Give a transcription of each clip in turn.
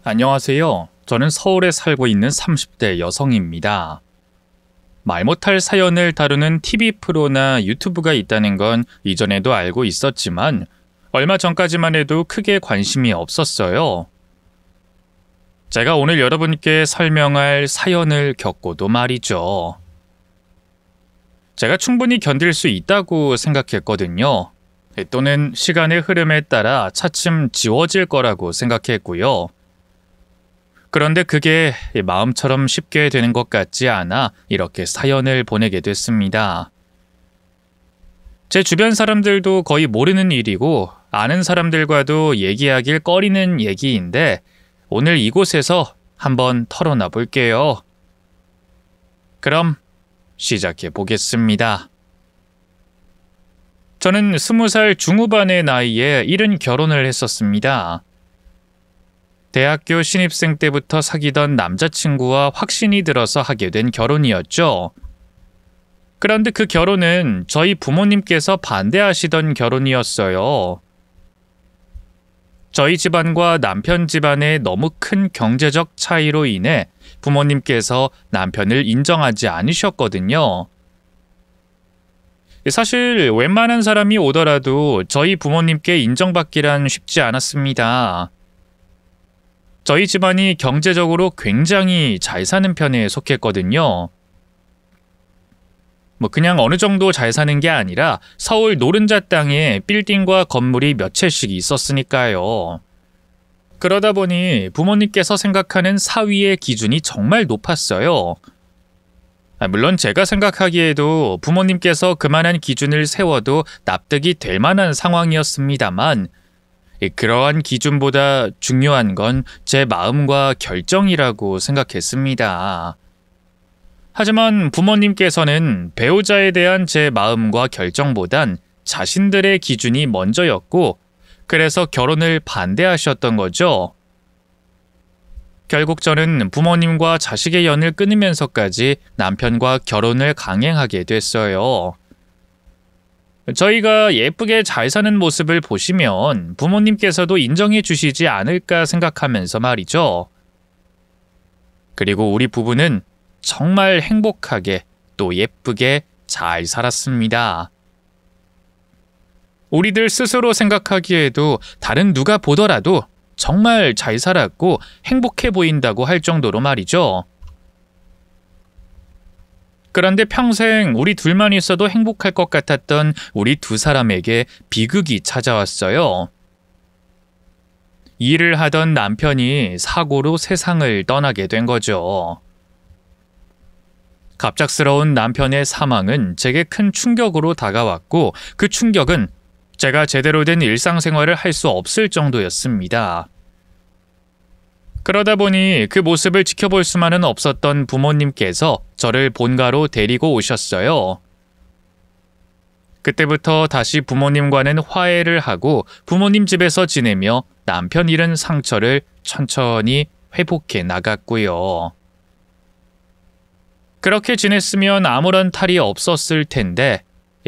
안녕하세요. 저는 서울에 살고 있는 30대 여성입니다. 말 못할 사연을 다루는 TV 프로나 유튜브가 있다는 건 이전에도 알고 있었지만 얼마 전까지만 해도 크게 관심이 없었어요. 제가 오늘 여러분께 설명할 사연을 겪고도 말이죠. 제가 충분히 견딜 수 있다고 생각했거든요. 또는 시간의 흐름에 따라 차츰 지워질 거라고 생각했고요. 그런데 그게 마음처럼 쉽게 되는 것 같지 않아 이렇게 사연을 보내게 됐습니다. 제 주변 사람들도 거의 모르는 일이고 아는 사람들과도 얘기하길 꺼리는 얘기인데 오늘 이곳에서 한번 털어놔 볼게요. 그럼 시작해 보겠습니다. 저는 20살 중후반의 나이에 이른 결혼을 했었습니다. 대학교 신입생 때부터 사귀던 남자친구와 확신이 들어서 하게 된 결혼이었죠. 그런데 그 결혼은 저희 부모님께서 반대하시던 결혼이었어요. 저희 집안과 남편 집안의 너무 큰 경제적 차이로 인해 부모님께서 남편을 인정하지 않으셨거든요. 사실 웬만한 사람이 오더라도 저희 부모님께 인정받기란 쉽지 않았습니다. 저희 집안이 경제적으로 굉장히 잘 사는 편에 속했거든요. 그냥 어느 정도 잘 사는 게 아니라 서울 노른자 땅에 빌딩과 건물이 몇 채씩 있었으니까요. 그러다 보니 부모님께서 생각하는 사위의 기준이 정말 높았어요. 물론 제가 생각하기에도 부모님께서 그만한 기준을 세워도 납득이 될 만한 상황이었습니다만 그러한 기준보다 중요한 건 제 마음과 결정이라고 생각했습니다. 하지만 부모님께서는 배우자에 대한 제 마음과 결정보단 자신들의 기준이 먼저였고 그래서 결혼을 반대하셨던 거죠. 결국 저는 부모님과 자식의 연을 끊으면서까지 남편과 결혼을 강행하게 됐어요. 저희가 예쁘게 잘 사는 모습을 보시면 부모님께서도 인정해 주시지 않을까 생각하면서 말이죠. 그리고 우리 부부는 정말 행복하게 또 예쁘게 잘 살았습니다. 우리들 스스로 생각하기에도 다른 누가 보더라도 정말 잘 살았고 행복해 보인다고 할 정도로 말이죠. 그런데 평생 우리 둘만 있어도 행복할 것 같았던 우리 두 사람에게 비극이 찾아왔어요. 일을 하던 남편이 사고로 세상을 떠나게 된 거죠. 갑작스러운 남편의 사망은 제게 큰 충격으로 다가왔고 그 충격은 제가 제대로 된 일상생활을 할 수 없을 정도였습니다. 그러다 보니 그 모습을 지켜볼 수만은 없었던 부모님께서 저를 본가로 데리고 오셨어요. 그때부터 다시 부모님과는 화해를 하고 부모님 집에서 지내며 남편 잃은 상처를 천천히 회복해 나갔고요. 그렇게 지냈으면 아무런 탈이 없었을 텐데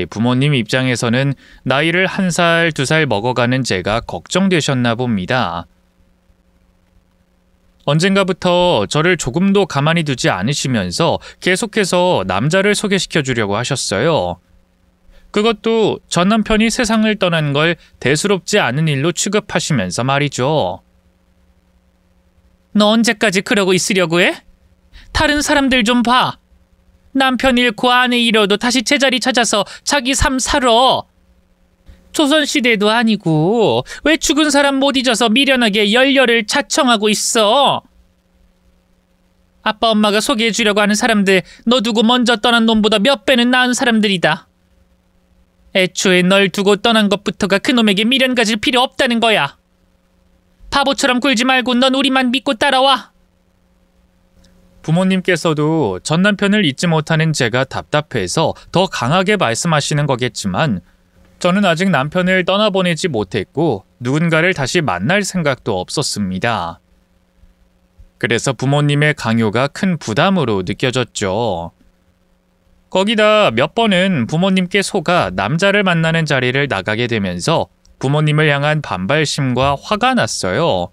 부모님 입장에서는 나이를 1살, 2살 먹어가는 제가 걱정되셨나 봅니다. 언젠가부터 저를 조금도 가만히 두지 않으시면서 계속해서 남자를 소개시켜 주려고 하셨어요. 그것도 전 남편이 세상을 떠난 걸 대수롭지 않은 일로 취급하시면서 말이죠. 너 언제까지 그러고 있으려고 해? 다른 사람들 좀 봐. 남편 잃고 아내 잃어도 다시 제자리 찾아서 자기 삶 살아. 조선시대도 아니고 왜 죽은 사람 못 잊어서 미련하게 열렬을 자청하고 있어? 아빠 엄마가 소개해 주려고 하는 사람들 너 두고 먼저 떠난 놈보다 몇 배는 나은 사람들이다. 애초에 널 두고 떠난 것부터가 그놈에게 미련 가질 필요 없다는 거야. 바보처럼 굴지 말고 넌 우리만 믿고 따라와. 부모님께서도 전 남편을 잊지 못하는 제가 답답해서 더 강하게 말씀하시는 거겠지만 저는 아직 남편을 떠나보내지 못했고 누군가를 다시 만날 생각도 없었습니다. 그래서 부모님의 강요가 큰 부담으로 느껴졌죠. 거기다 몇 번은 부모님께 속아 남자를 만나는 자리를 나가게 되면서 부모님을 향한 반발심과 화가 났어요.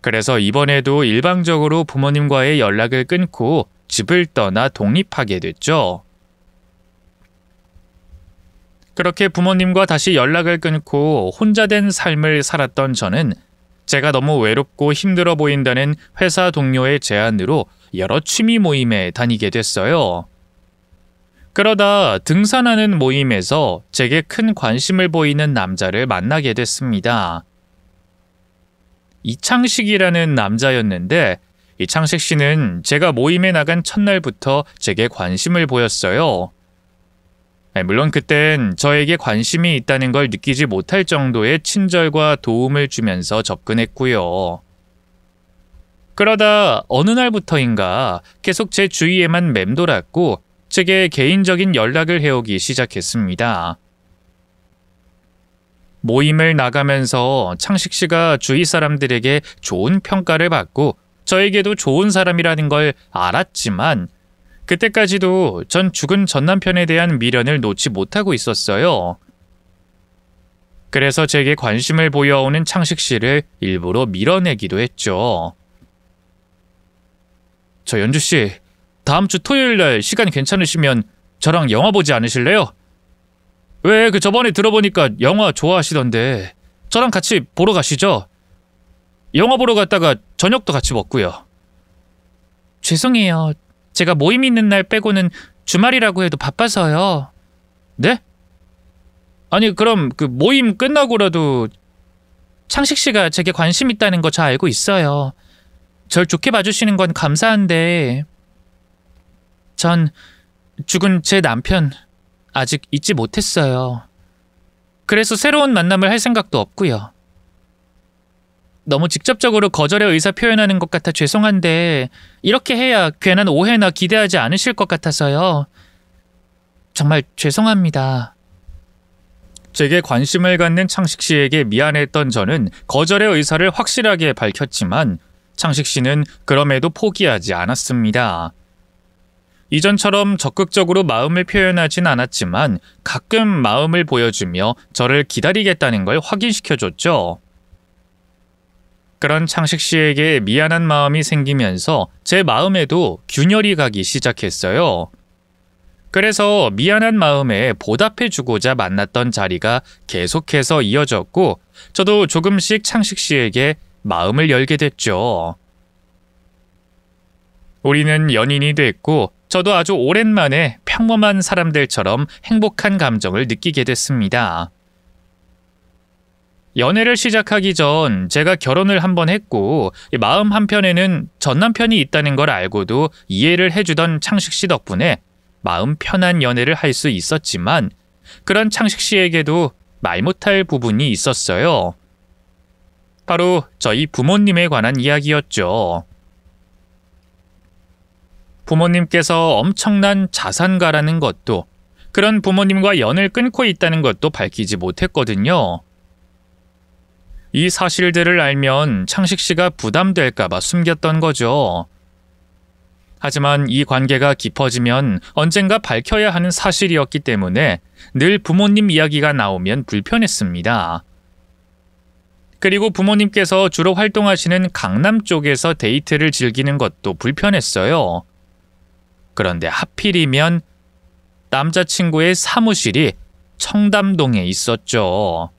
그래서 이번에도 일방적으로 부모님과의 연락을 끊고 집을 떠나 독립하게 됐죠. 그렇게 부모님과 다시 연락을 끊고 혼자 된 삶을 살았던 저는 제가 너무 외롭고 힘들어 보인다는 회사 동료의 제안으로 여러 취미 모임에 다니게 됐어요. 그러다 등산하는 모임에서 제게 큰 관심을 보이는 남자를 만나게 됐습니다. 이창식이라는 남자였는데 이창식 씨는 제가 모임에 나간 첫날부터 제게 관심을 보였어요. 물론 그땐 저에게 관심이 있다는 걸 느끼지 못할 정도의 친절과 도움을 주면서 접근했고요. 그러다 어느 날부터인가 계속 제 주위에만 맴돌았고 제게 개인적인 연락을 해오기 시작했습니다. 모임을 나가면서 창식 씨가 주위 사람들에게 좋은 평가를 받고 저에게도 좋은 사람이라는 걸 알았지만 그때까지도 전 죽은 전 남편에 대한 미련을 놓지 못하고 있었어요. 그래서 제게 관심을 보여오는 창식 씨를 일부러 밀어내기도 했죠. 저 연주 씨, 다음 주 토요일 날 시간 괜찮으시면 저랑 영화 보지 않으실래요? 왜 저번에 들어보니까 영화 좋아하시던데 저랑 같이 보러 가시죠? 영화 보러 갔다가 저녁도 같이 먹고요. 죄송해요. 제가 모임 있는 날 빼고는 주말이라고 해도 바빠서요. 네? 아니 그럼 그 모임 끝나고라도 창식 씨가 제게 관심 있다는 거 잘 알고 있어요. 절 좋게 봐주시는 건 감사한데 전 죽은 제 남편 아직 잊지 못했어요. 그래서 새로운 만남을 할 생각도 없고요. 너무 직접적으로 거절의 의사 표현하는 것 같아 죄송한데 이렇게 해야 괜한 오해나 기대하지 않으실 것 같아서요. 정말 죄송합니다. 제게 관심을 갖는 창식 씨에게 미안했던 저는 거절의 의사를 확실하게 밝혔지만 창식 씨는 그럼에도 포기하지 않았습니다. 이전처럼 적극적으로 마음을 표현하진 않았지만 가끔 마음을 보여주며 저를 기다리겠다는 걸 확인시켜줬죠. 그런 창식 씨에게 미안한 마음이 생기면서 제 마음에도 균열이 가기 시작했어요. 그래서 미안한 마음에 보답해주고자 만났던 자리가 계속해서 이어졌고 저도 조금씩 창식 씨에게 마음을 열게 됐죠. 우리는 연인이 됐고 저도 아주 오랜만에 평범한 사람들처럼 행복한 감정을 느끼게 됐습니다. 연애를 시작하기 전 제가 결혼을 한번 했고 마음 한편에는 전 남편이 있다는 걸 알고도 이해를 해주던 창식 씨 덕분에 마음 편한 연애를 할 수 있었지만 그런 창식 씨에게도 말 못할 부분이 있었어요. 바로 저희 부모님에 관한 이야기였죠. 부모님께서 엄청난 자산가라는 것도 그런 부모님과 연을 끊고 있다는 것도 밝히지 못했거든요. 이 사실들을 알면 창식 씨가 부담될까봐 숨겼던 거죠. 하지만 이 관계가 깊어지면 언젠가 밝혀야 하는 사실이었기 때문에 늘 부모님 이야기가 나오면 불편했습니다. 그리고 부모님께서 주로 활동하시는 강남 쪽에서 데이트를 즐기는 것도 불편했어요. 그런데 하필이면 남자친구의 사무실이 청담동에 있었죠.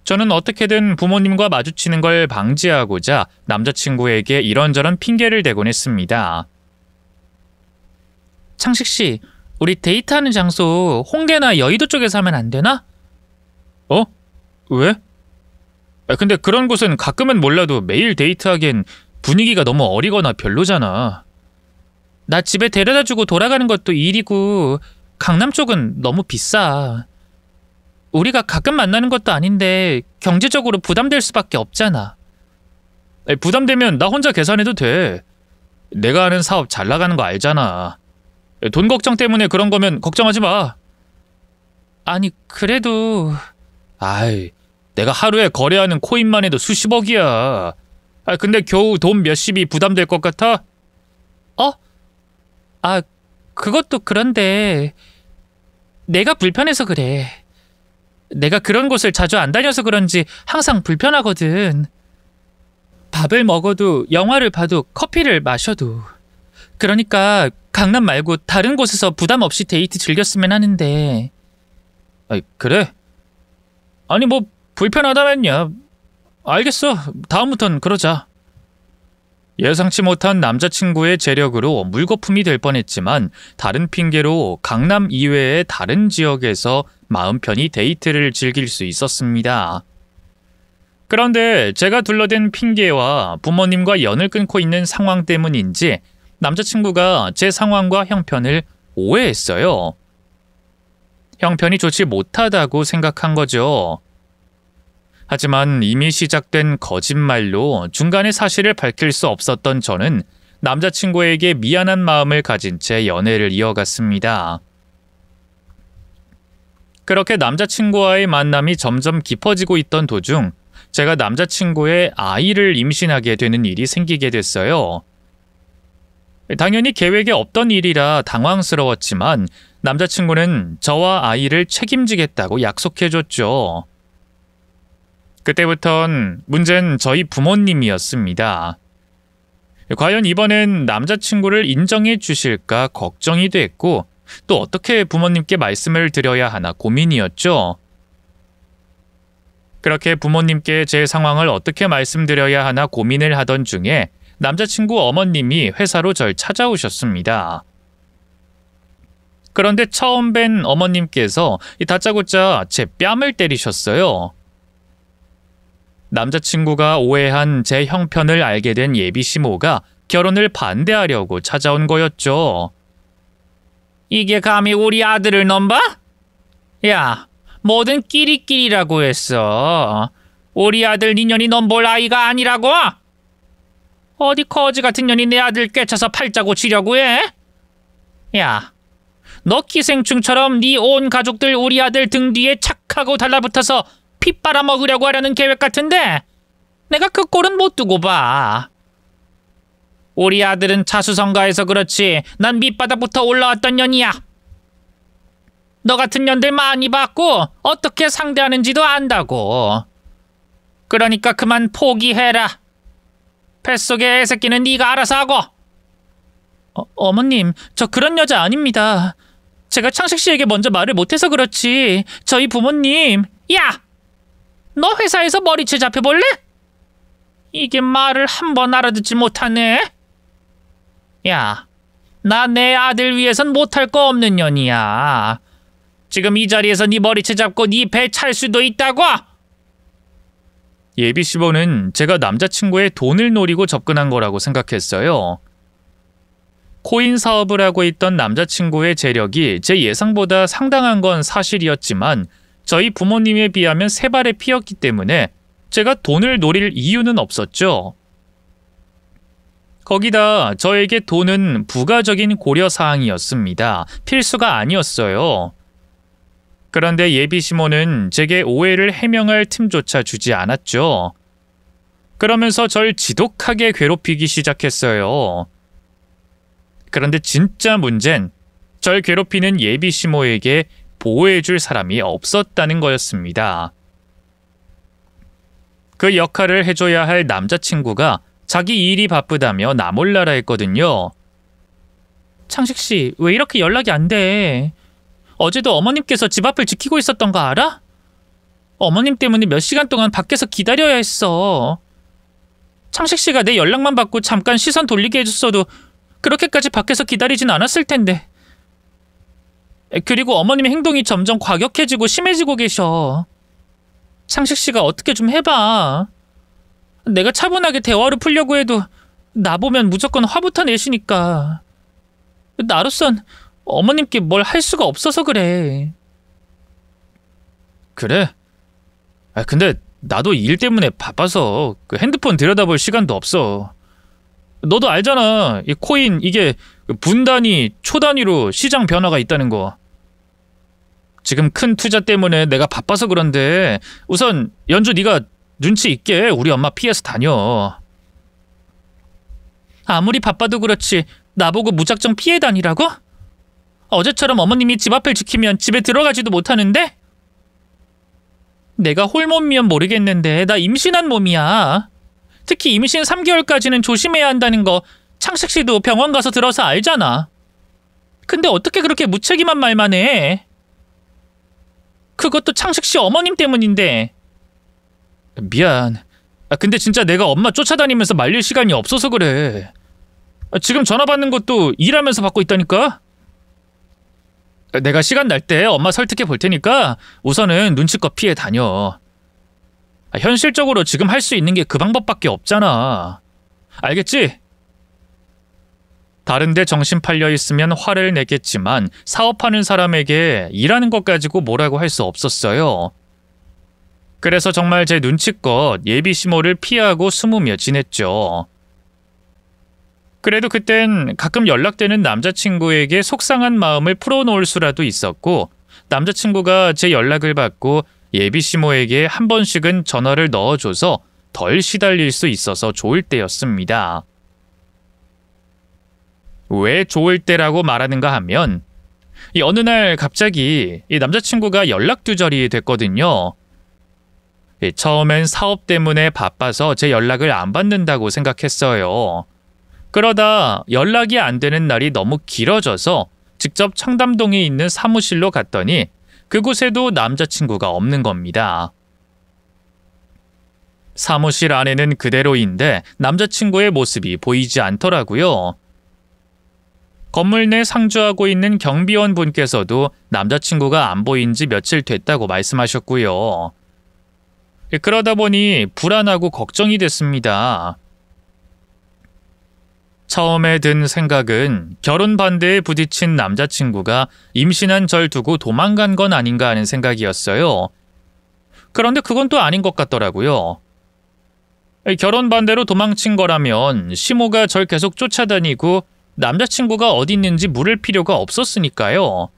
저는 어떻게든 부모님과 마주치는 걸 방지하고자 남자친구에게 이런저런 핑계를 대곤 했습니다. 창식 씨, 우리 데이트하는 장소 홍대나 여의도 쪽에서 하면 안 되나? 어? 왜? 근데 그런 곳은 가끔은 몰라도 매일 데이트하기엔 분위기가 너무 어리거나 별로잖아. 나 집에 데려다주고 돌아가는 것도 일이고 강남 쪽은 너무 비싸. 우리가 가끔 만나는 것도 아닌데 경제적으로 부담될 수밖에 없잖아. 부담되면 나 혼자 계산해도 돼. 내가 하는 사업 잘 나가는 거 알잖아. 돈 걱정 때문에 그런 거면 걱정하지 마. 아니 그래도 내가 하루에 거래하는 코인만 해도 수십억이야. 근데 겨우 돈 몇십이 부담될 것 같아? 그것도 그런데 내가 불편해서 그래. 내가 그런 곳을 자주 안 다녀서 그런지 항상 불편하거든. 밥을 먹어도 영화를 봐도 커피를 마셔도. 그러니까 강남 말고 다른 곳에서 부담 없이 데이트 즐겼으면 하는데. 그래? 아니 뭐 불편하다면야. 알겠어. 다음부턴 그러자. 예상치 못한 남자친구의 재력으로 물거품이 될 뻔했지만 다른 핑계로 강남 이외의 다른 지역에서 마음 편히 데이트를 즐길 수 있었습니다. 그런데 제가 둘러댄 핑계와 부모님과 연을 끊고 있는 상황 때문인지 남자친구가 제 상황과 형편을 오해했어요. 형편이 좋지 못하다고 생각한 거죠. 하지만 이미 시작된 거짓말로 중간에 사실을 밝힐 수 없었던 저는 남자친구에게 미안한 마음을 가진 채 연애를 이어갔습니다. 그렇게 남자친구와의 만남이 점점 깊어지고 있던 도중 제가 남자친구의 아이를 임신하게 되는 일이 생기게 됐어요. 당연히 계획에 없던 일이라 당황스러웠지만 남자친구는 저와 아이를 책임지겠다고 약속해줬죠. 그때부턴 문제는 저희 부모님이었습니다. 과연 이번엔 남자친구를 인정해 주실까 걱정이 됐고 또 어떻게 부모님께 말씀을 드려야 하나 고민이었죠. 그렇게 부모님께 제 상황을 어떻게 말씀드려야 하나 고민을 하던 중에 남자친구 어머님이 회사로 절 찾아오셨습니다. 그런데 처음 뵌 어머님께서 다짜고짜 제 뺨을 때리셨어요. 남자친구가 오해한 제 형편을 알게 된 예비시모가 결혼을 반대하려고 찾아온 거였죠. 이게 감히 우리 아들을 넘봐? 야, 뭐든 끼리끼리라고 했어. 우리 아들 네 년이 넘볼 아이가 아니라고? 어디 거지 같은 년이 내 아들 꿰차서 팔자 고치려고 해? 야, 너 기생충처럼 네 온 가족들 우리 아들 등 뒤에 착하고 달라붙어서 피 빨아먹으려고 하려는 계획 같은데 내가 그 꼴은 못 두고 봐. 우리 아들은 자수성가해서 그렇지 난 밑바닥부터 올라왔던 년이야. 너 같은 년들 많이 봤고 어떻게 상대하는지도 안다고. 그러니까 그만 포기해라. 뱃속의 애새끼는 네가 알아서 하고. 어머님, 저 그런 여자 아닙니다. 제가 창식 씨에게 먼저 말을 못해서 그렇지. 저희 부모님. 야! 너 회사에서 머리채 잡혀볼래? 이게 말을 한 번 알아듣지 못하네. 야, 나 내 아들 위해선 못할 거 없는 년이야. 지금 이 자리에서 네 머리채 잡고 네 배 찰 수도 있다고. 예비시보는 제가 남자친구의 돈을 노리고 접근한 거라고 생각했어요. 코인 사업을 하고 있던 남자친구의 재력이 제 예상보다 상당한 건 사실이었지만 저희 부모님에 비하면 세 발의 피였기 때문에 제가 돈을 노릴 이유는 없었죠. 거기다 저에게 돈은 부가적인 고려사항이었습니다. 필수가 아니었어요. 그런데 예비시모는 제게 오해를 해명할 틈조차 주지 않았죠. 그러면서 절 지독하게 괴롭히기 시작했어요. 그런데 진짜 문제는 절 괴롭히는 예비시모에게 보호해줄 사람이 없었다는 거였습니다. 그 역할을 해줘야 할 남자친구가 자기 일이 바쁘다며 나 몰라라 했거든요. 창식 씨, 왜 이렇게 연락이 안 돼? 어제도 어머님께서 집 앞을 지키고 있었던 거 알아? 어머님 때문에 몇 시간 동안 밖에서 기다려야 했어. 창식 씨가 내 연락만 받고 잠깐 시선 돌리게 해줬어도 그렇게까지 밖에서 기다리진 않았을 텐데. 그리고 어머님의 행동이 점점 과격해지고 심해지고 계셔. 창식 씨가 어떻게 좀 해봐. 내가 차분하게 대화로 풀려고 해도 나보면 무조건 화부터 내시니까. 나로선 어머님께 뭘 할 수가 없어서 그래. 그래? 근데 나도 일 때문에 바빠서 그 핸드폰 들여다볼 시간도 없어. 너도 알잖아. 이 코인 이게 분 단위, 초 단위로 시장 변화가 있다는 거. 지금 큰 투자 때문에 내가 바빠서 그런데 우선 연주 네가 눈치 있게 우리 엄마 피해서 다녀. 아무리 바빠도 그렇지 나보고 무작정 피해 다니라고? 어제처럼 어머님이 집 앞을 지키면 집에 들어가지도 못하는데? 내가 홀몸이면 모르겠는데 나 임신한 몸이야. 특히 임신 3개월까지는 조심해야 한다는 거 창식 씨도 병원 가서 들어서 알잖아. 근데 어떻게 그렇게 무책임한 말만 해? 그것도 창식 씨 어머님 때문인데. 미안. 근데 진짜 내가 엄마 쫓아다니면서 말릴 시간이 없어서 그래. 지금 전화 받는 것도 일하면서 받고 있다니까? 내가 시간 날 때 엄마 설득해 볼 테니까 우선은 눈치껏 피해 다녀. 현실적으로 지금 할 수 있는 게 그 방법밖에 없잖아. 알겠지? 다른데 정신 팔려 있으면 화를 내겠지만 사업하는 사람에게 일하는 것 가지고 뭐라고 할 수 없었어요. 그래서 정말 제 눈치껏 예비 시모를 피하고 숨으며 지냈죠. 그래도 그땐 가끔 연락되는 남자친구에게 속상한 마음을 풀어놓을 수라도 있었고, 남자친구가 제 연락을 받고 예비 시모에게 한 번씩은 전화를 넣어줘서 덜 시달릴 수 있어서 좋을 때였습니다. 왜 좋을 때라고 말하는가 하면, 어느 날 갑자기 이 남자친구가 연락 두절이 됐거든요. 처음엔 사업 때문에 바빠서 제 연락을 안 받는다고 생각했어요. 그러다 연락이 안 되는 날이 너무 길어져서 직접 청담동에 있는 사무실로 갔더니 그곳에도 남자친구가 없는 겁니다. 사무실 안에는 그대로인데 남자친구의 모습이 보이지 않더라고요. 건물 내 상주하고 있는 경비원 분께서도 남자친구가 안 보인 지 며칠 됐다고 말씀하셨고요. 그러다 보니 불안하고 걱정이 됐습니다. 처음에 든 생각은 결혼 반대에 부딪힌 남자친구가 임신한 절 두고 도망간 건 아닌가 하는 생각이었어요. 그런데 그건 또 아닌 것 같더라고요. 결혼 반대로 도망친 거라면 시모가 절 계속 쫓아다니고 남자친구가 어디 있는지 물을 필요가 없었으니까요.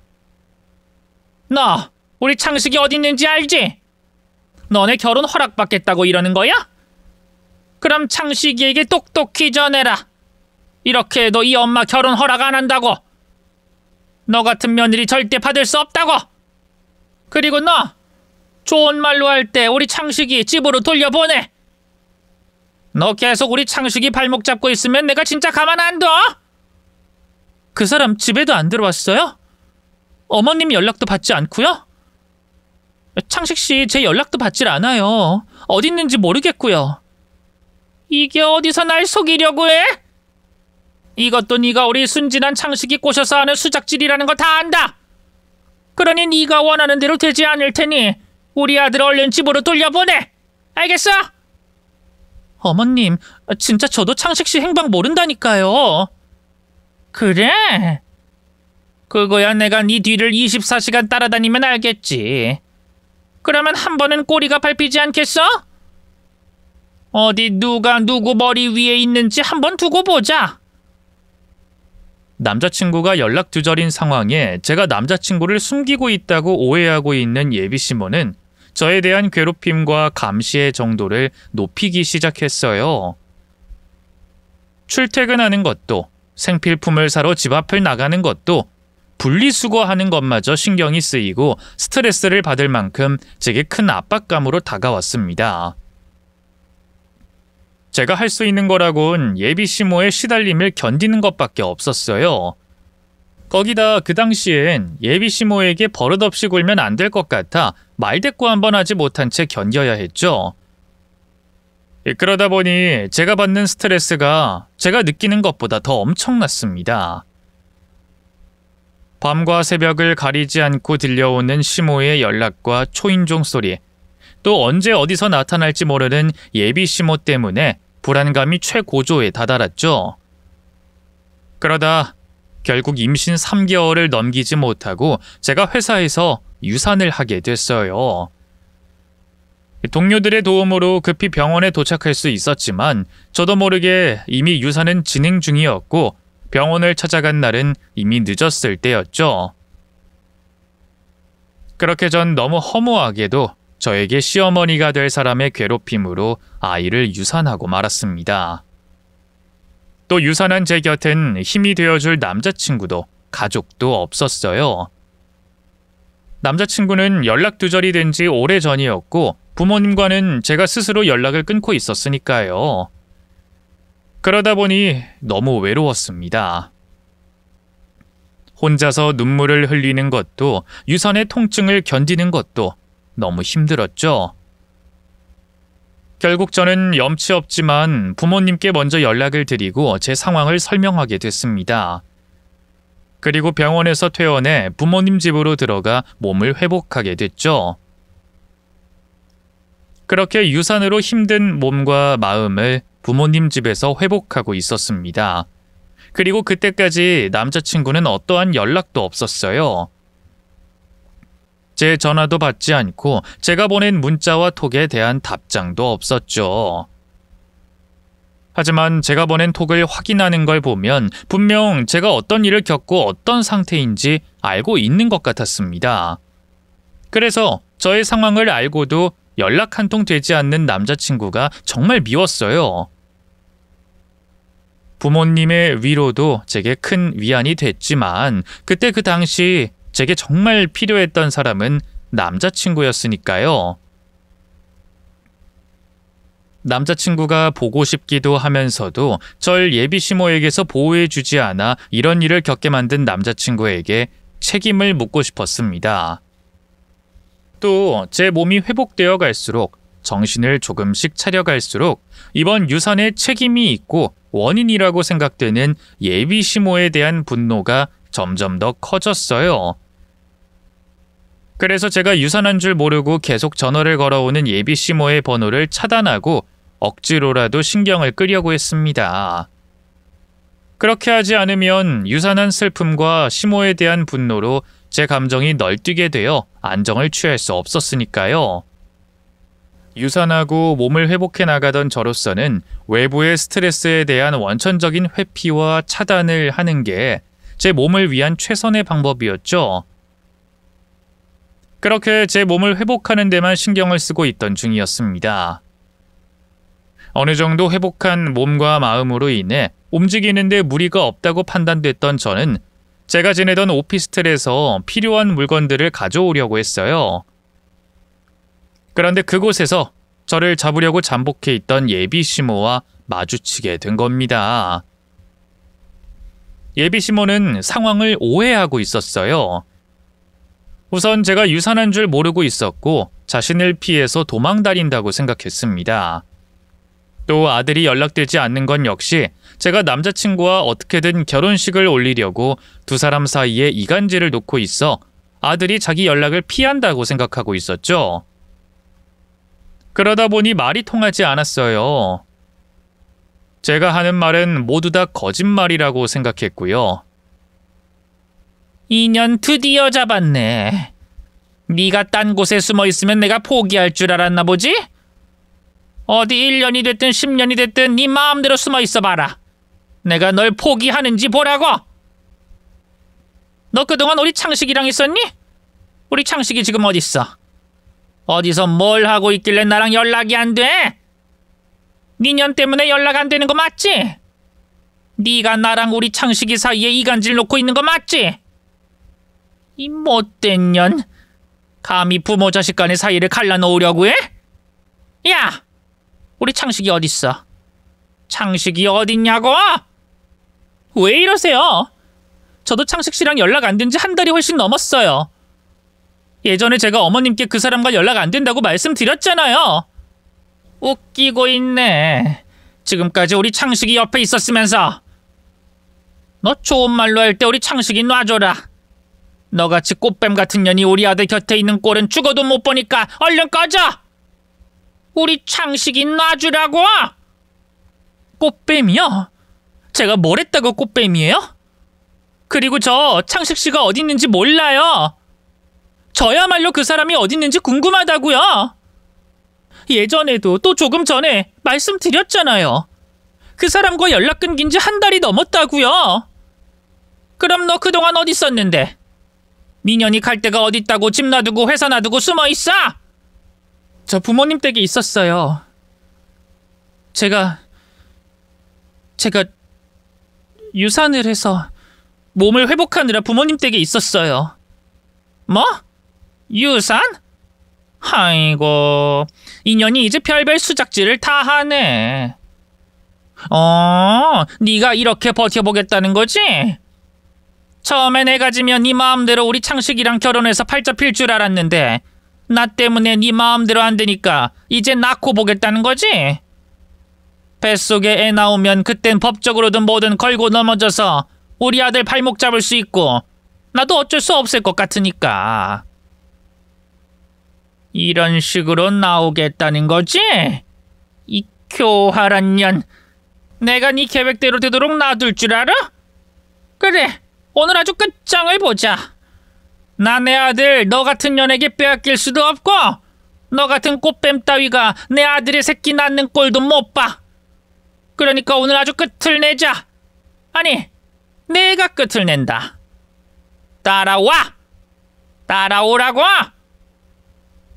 너, 우리 창식이 어디 있는지 알지? 너네 결혼 허락받겠다고 이러는 거야? 그럼 창식이에게 똑똑히 전해라. 이렇게 해도 이 엄마 결혼 허락 안 한다고. 너 같은 며느리 절대 받을 수 없다고. 그리고 너, 좋은 말로 할 때 우리 창식이 집으로 돌려보내. 너 계속 우리 창식이 발목 잡고 있으면 내가 진짜 가만 안 둬. 그 사람 집에도 안 들어왔어요? 어머님 연락도 받지 않고요? 창식 씨 제 연락도 받질 않아요. 어디 있는지 모르겠고요. 이게 어디서 날 속이려고 해? 이것도 네가 우리 순진한 창식이 꼬셔서 하는 수작질이라는 거 다 안다. 그러니 네가 원하는 대로 되지 않을 테니 우리 아들 얼른 집으로 돌려보내. 알겠어? 어머님, 진짜 저도 창식 씨 행방 모른다니까요. 그래? 그거야 내가 네 뒤를 24시간 따라다니면 알겠지. 그러면 한 번은 꼬리가 밟히지 않겠어? 어디 누가 누구 머리 위에 있는지 한번 두고 보자. 남자친구가 연락 두절인 상황에 제가 남자친구를 숨기고 있다고 오해하고 있는 예비 시모는 저에 대한 괴롭힘과 감시의 정도를 높이기 시작했어요. 출퇴근하는 것도, 생필품을 사러 집 앞을 나가는 것도, 분리수거하는 것마저 신경이 쓰이고 스트레스를 받을 만큼 제게 큰 압박감으로 다가왔습니다. 제가 할 수 있는 거라곤 예비 시모의 시달림을 견디는 것밖에 없었어요. 거기다 그 당시엔 예비 시모에게 버릇없이 굴면 안 될 것 같아 말대꾸 한번 하지 못한 채 견뎌야 했죠. 그러다 보니 제가 받는 스트레스가 제가 느끼는 것보다 더 엄청났습니다. 밤과 새벽을 가리지 않고 들려오는 시모의 연락과 초인종 소리, 또 언제 어디서 나타날지 모르는 예비 시모 때문에 불안감이 최고조에 다다랐죠. 그러다 결국 임신 3개월을 넘기지 못하고 제가 회사에서 유산을 하게 됐어요. 동료들의 도움으로 급히 병원에 도착할 수 있었지만 저도 모르게 이미 유산은 진행 중이었고 병원을 찾아간 날은 이미 늦었을 때였죠. 그렇게 전 너무 허무하게도 저에게 시어머니가 될 사람의 괴롭힘으로 아이를 유산하고 말았습니다. 또 유산한 제 곁엔 힘이 되어줄 남자친구도 가족도 없었어요. 남자친구는 연락 두절이 된 지 오래전이었고 부모님과는 제가 스스로 연락을 끊고 있었으니까요. 그러다 보니 너무 외로웠습니다. 혼자서 눈물을 흘리는 것도 유산의 통증을 견디는 것도 너무 힘들었죠. 결국 저는 염치 없지만 부모님께 먼저 연락을 드리고 제 상황을 설명하게 됐습니다. 그리고 병원에서 퇴원해 부모님 집으로 들어가 몸을 회복하게 됐죠. 그렇게 유산으로 힘든 몸과 마음을 부모님 집에서 회복하고 있었습니다. 그리고 그때까지 남자친구는 어떠한 연락도 없었어요. 제 전화도 받지 않고 제가 보낸 문자와 톡에 대한 답장도 없었죠. 하지만 제가 보낸 톡을 확인하는 걸 보면 분명 제가 어떤 일을 겪고 어떤 상태인지 알고 있는 것 같았습니다. 그래서 저의 상황을 알고도 연락 한 통 되지 않는 남자친구가 정말 미웠어요. 부모님의 위로도 제게 큰 위안이 됐지만 그때 그 당시 제게 정말 필요했던 사람은 남자친구였으니까요. 남자친구가 보고 싶기도 하면서도 절 예비시모에게서 보호해주지 않아 이런 일을 겪게 만든 남자친구에게 책임을 묻고 싶었습니다. 또 제 몸이 회복되어 갈수록 정신을 조금씩 차려갈수록 이번 유산에 책임이 있고 원인이라고 생각되는 예비시모에 대한 분노가 점점 더 커졌어요. 그래서 제가 유산한 줄 모르고 계속 전화를 걸어오는 예비시모의 번호를 차단하고 억지로라도 신경을 끄려고 했습니다. 그렇게 하지 않으면 유산한 슬픔과 시모에 대한 분노로 제 감정이 널뛰게 되어 안정을 취할 수 없었으니까요. 유산하고 몸을 회복해 나가던 저로서는 외부의 스트레스에 대한 원천적인 회피와 차단을 하는 게 제 몸을 위한 최선의 방법이었죠. 그렇게 제 몸을 회복하는 데만 신경을 쓰고 있던 중이었습니다. 어느 정도 회복한 몸과 마음으로 인해 움직이는 데 무리가 없다고 판단됐던 저는 제가 지내던 오피스텔에서 필요한 물건들을 가져오려고 했어요. 그런데 그곳에서 저를 잡으려고 잠복해 있던 예비시모와 마주치게 된 겁니다. 예비시모는 상황을 오해하고 있었어요. 우선 제가 유산한 줄 모르고 있었고 자신을 피해서 도망다닌다고 생각했습니다. 또 아들이 연락되지 않는 건 역시 제가 남자친구와 어떻게든 결혼식을 올리려고 두 사람 사이에 이간질을 놓고 있어 아들이 자기 연락을 피한다고 생각하고 있었죠. 그러다 보니 말이 통하지 않았어요. 제가 하는 말은 모두 다 거짓말이라고 생각했고요. 인연 드디어 잡았네. 네가 딴 곳에 숨어 있으면 내가 포기할 줄 알았나 보지? 어디 1년이 됐든 10년이 됐든 네 마음대로 숨어 있어봐라. 내가 널 포기하는지 보라고. 너 그동안 우리 창식이랑 있었니? 우리 창식이 지금 어딨어? 어디서 뭘 하고 있길래 나랑 연락이 안 돼? 니년 때문에 연락 안 되는 거 맞지? 네가 나랑 우리 창식이 사이에 이간질 놓고 있는 거 맞지? 이 못된 년, 감히 부모 자식 간의 사이를 갈라놓으려고 해? 야! 우리 창식이 어딨어? 창식이 어딨냐고? 왜 이러세요? 저도 창식 씨랑 연락 안 된 지 한 달이 훨씬 넘었어요. 예전에 제가 어머님께 그 사람과 연락 안 된다고 말씀드렸잖아요. 웃기고 있네. 지금까지 우리 창식이 옆에 있었으면서. 너 좋은 말로 할 때 우리 창식이 놔줘라. 너같이 꽃뱀 같은 년이 우리 아들 곁에 있는 꼴은 죽어도 못 보니까 얼른 꺼져. 우리 창식이 놔주라고. 꽃뱀이요? 제가 뭘 했다고 꽃뱀이에요? 그리고 저 창식 씨가 어디 있는지 몰라요. 저야말로 그 사람이 어디 있는지 궁금하다고요. 예전에도 또 조금 전에 말씀드렸잖아요. 그 사람과 연락 끊긴 지 한 달이 넘었다고요. 그럼 너 그동안 어디 있었는데? 미년이 갈 데가 어디 있다고 집 놔두고 회사 놔두고 숨어 있어? 저 부모님 댁에 있었어요. 제가 유산을 해서 몸을 회복하느라 부모님 댁에 있었어요. 뭐? 유산? 아이고, 인연이 이제 별별 수작질을 다 하네. 네가 이렇게 버텨보겠다는 거지? 처음에 내가 지면 네 마음대로 우리 창식이랑 결혼해서 팔자 필 줄 알았는데 나 때문에 네 마음대로 안 되니까 이제 낳고 보겠다는 거지? 뱃속에 애 나오면 그땐 법적으로든 뭐든 걸고 넘어져서 우리 아들 발목 잡을 수 있고 나도 어쩔 수 없을 것 같으니까. 이런 식으로 나오겠다는 거지? 이 교활한 년. 내가 네 계획대로 되도록 놔둘 줄 알아? 그래, 오늘 아주 끝장을 보자. 나 내 아들 너 같은 년에게 빼앗길 수도 없고 너 같은 꽃뱀 따위가 내 아들의 새끼 낳는 꼴도 못 봐. 그러니까 오늘 아주 끝을 내자. 아니, 내가 끝을 낸다. 따라와! 따라오라고!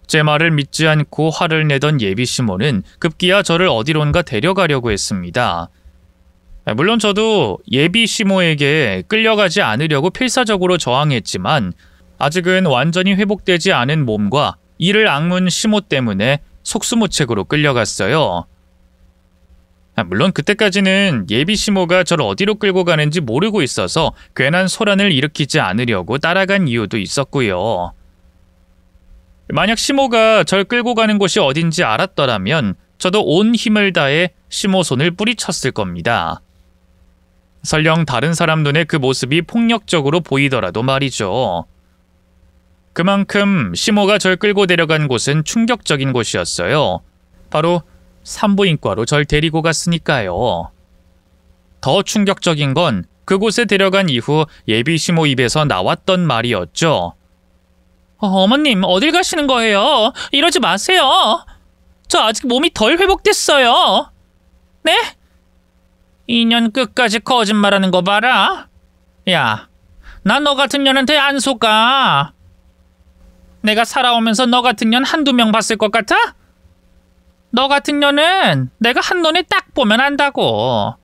제 말을 믿지 않고 화를 내던 예비시모는 급기야 저를 어디론가 데려가려고 했습니다. 물론 저도 예비시모에게 끌려가지 않으려고 필사적으로 저항했지만 아직은 완전히 회복되지 않은 몸과 이를 악문 시모 때문에 속수무책으로 끌려갔어요. 물론 그때까지는 예비시모가 저를 어디로 끌고 가는지 모르고 있어서 괜한 소란을 일으키지 않으려고 따라간 이유도 있었고요. 만약 시모가 절 끌고 가는 곳이 어딘지 알았더라면 저도 온 힘을 다해 시모 손을 뿌리쳤을 겁니다. 설령 다른 사람 눈에 그 모습이 폭력적으로 보이더라도 말이죠. 그만큼 시모가 절 끌고 데려간 곳은 충격적인 곳이었어요. 바로 산부인과로 절 데리고 갔으니까요. 더 충격적인 건 그곳에 데려간 이후 예비시모 입에서 나왔던 말이었죠. 어머님, 어딜 가시는 거예요? 이러지 마세요. 저 아직 몸이 덜 회복됐어요. 네? 2년 끝까지 거짓말하는 거 봐라. 야, 나 너 같은 년한테 안 속아. 내가 살아오면서 너 같은 년 한두 명 봤을 것 같아? 너 같은 년은 내가 한눈에 딱 보면 안다고.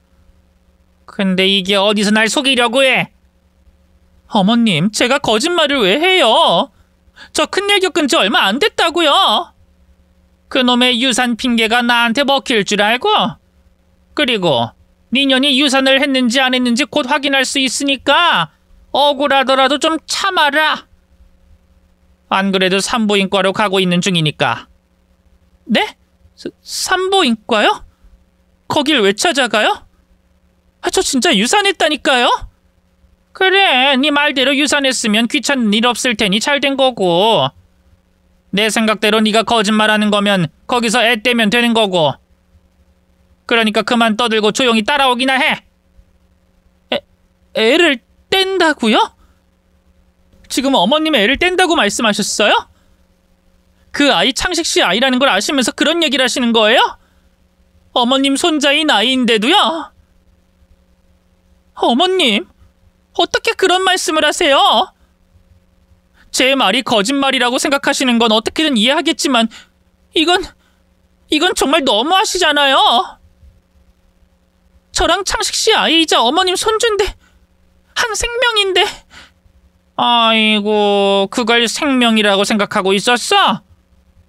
근데 이게 어디서 날 속이려고 해? 어머님, 제가 거짓말을 왜 해요? 저 큰일 겪은 지 얼마 안 됐다고요. 그놈의 유산 핑계가 나한테 먹힐 줄 알고. 그리고 네 년이 유산을 했는지 안 했는지 곧 확인할 수 있으니까 억울하더라도 좀 참아라. 안 그래도 산부인과로 가고 있는 중이니까. 네? 산부인과요? 거길 왜 찾아가요? 저 진짜 유산했다니까요? 그래, 네 말대로 유산했으면 귀찮은 일 없을 테니 잘 된 거고. 내 생각대로 네가 거짓말하는 거면 거기서 애 떼면 되는 거고. 그러니까 그만 떠들고 조용히 따라오기나 해. 애를 뗀다고요? 지금 어머님 애를 뗀다고 말씀하셨어요? 그 아이 창식 씨 아이라는 걸 아시면서 그런 얘기를 하시는 거예요? 어머님 손자인 아이인데도요? 어머님, 어떻게 그런 말씀을 하세요? 제 말이 거짓말이라고 생각하시는 건 어떻게든 이해하겠지만 이건 정말 너무하시잖아요. 저랑 창식 씨 아이이자 어머님 손주인데 한 생명인데. 아이고, 그걸 생명이라고 생각하고 있었어?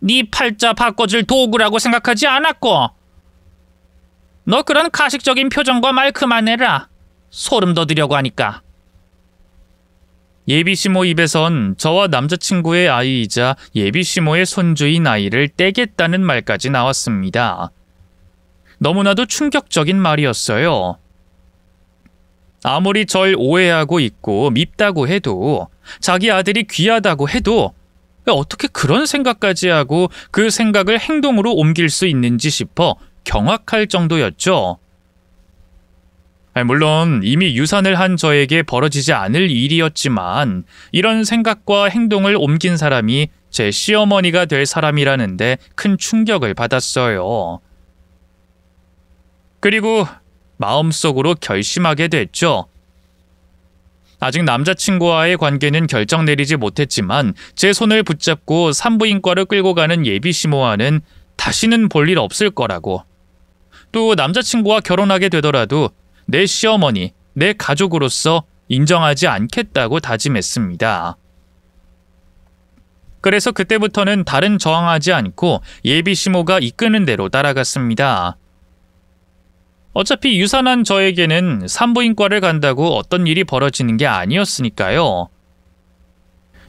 네 팔자 바꿔줄 도구라고 생각하지 않았고. 너 그런 가식적인 표정과 말 그만해라. 소름 돋으려고 하니까. 예비시모 입에선 저와 남자친구의 아이이자 예비시모의 손주인 아이를 떼겠다는 말까지 나왔습니다. 너무나도 충격적인 말이었어요. 아무리 절 오해하고 있고 밉다고 해도, 자기 아들이 귀하다고 해도 어떻게 그런 생각까지 하고 그 생각을 행동으로 옮길 수 있는지 싶어 경악할 정도였죠. 물론 이미 유산을 한 저에게 벌어지지 않을 일이었지만 이런 생각과 행동을 옮긴 사람이 제 시어머니가 될 사람이라는데 큰 충격을 받았어요. 그리고 마음속으로 결심하게 됐죠. 아직 남자친구와의 관계는 결정 내리지 못했지만 제 손을 붙잡고 산부인과를 끌고 가는 예비시모와는 다시는 볼 일 없을 거라고. 또 남자친구와 결혼하게 되더라도 내 시어머니, 내 가족으로서 인정하지 않겠다고 다짐했습니다. 그래서 그때부터는 다른 저항하지 않고 예비시모가 이끄는 대로 따라갔습니다. 어차피 유산한 저에게는 산부인과를 간다고 어떤 일이 벌어지는 게 아니었으니까요.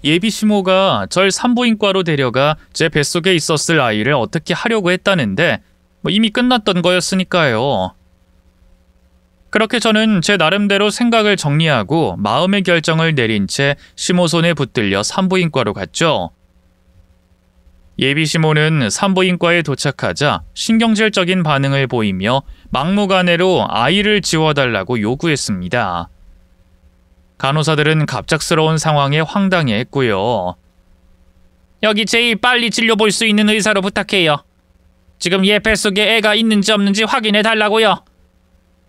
예비 시모가 절 산부인과로 데려가 제 뱃속에 있었을 아이를 어떻게 하려고 했다는데 이미 끝났던 거였으니까요. 그렇게 저는 제 나름대로 생각을 정리하고 마음의 결정을 내린 채 시모 손에 붙들려 산부인과로 갔죠. 예비 시모는 산부인과에 도착하자 신경질적인 반응을 보이며 막무가내로 아이를 지워달라고 요구했습니다. 간호사들은 갑작스러운 상황에 황당해했고요. 여기 제일 빨리 진료 볼 수 있는 의사로 부탁해요. 지금 얘 뱃속에 애가 있는지 없는지 확인해 달라고요.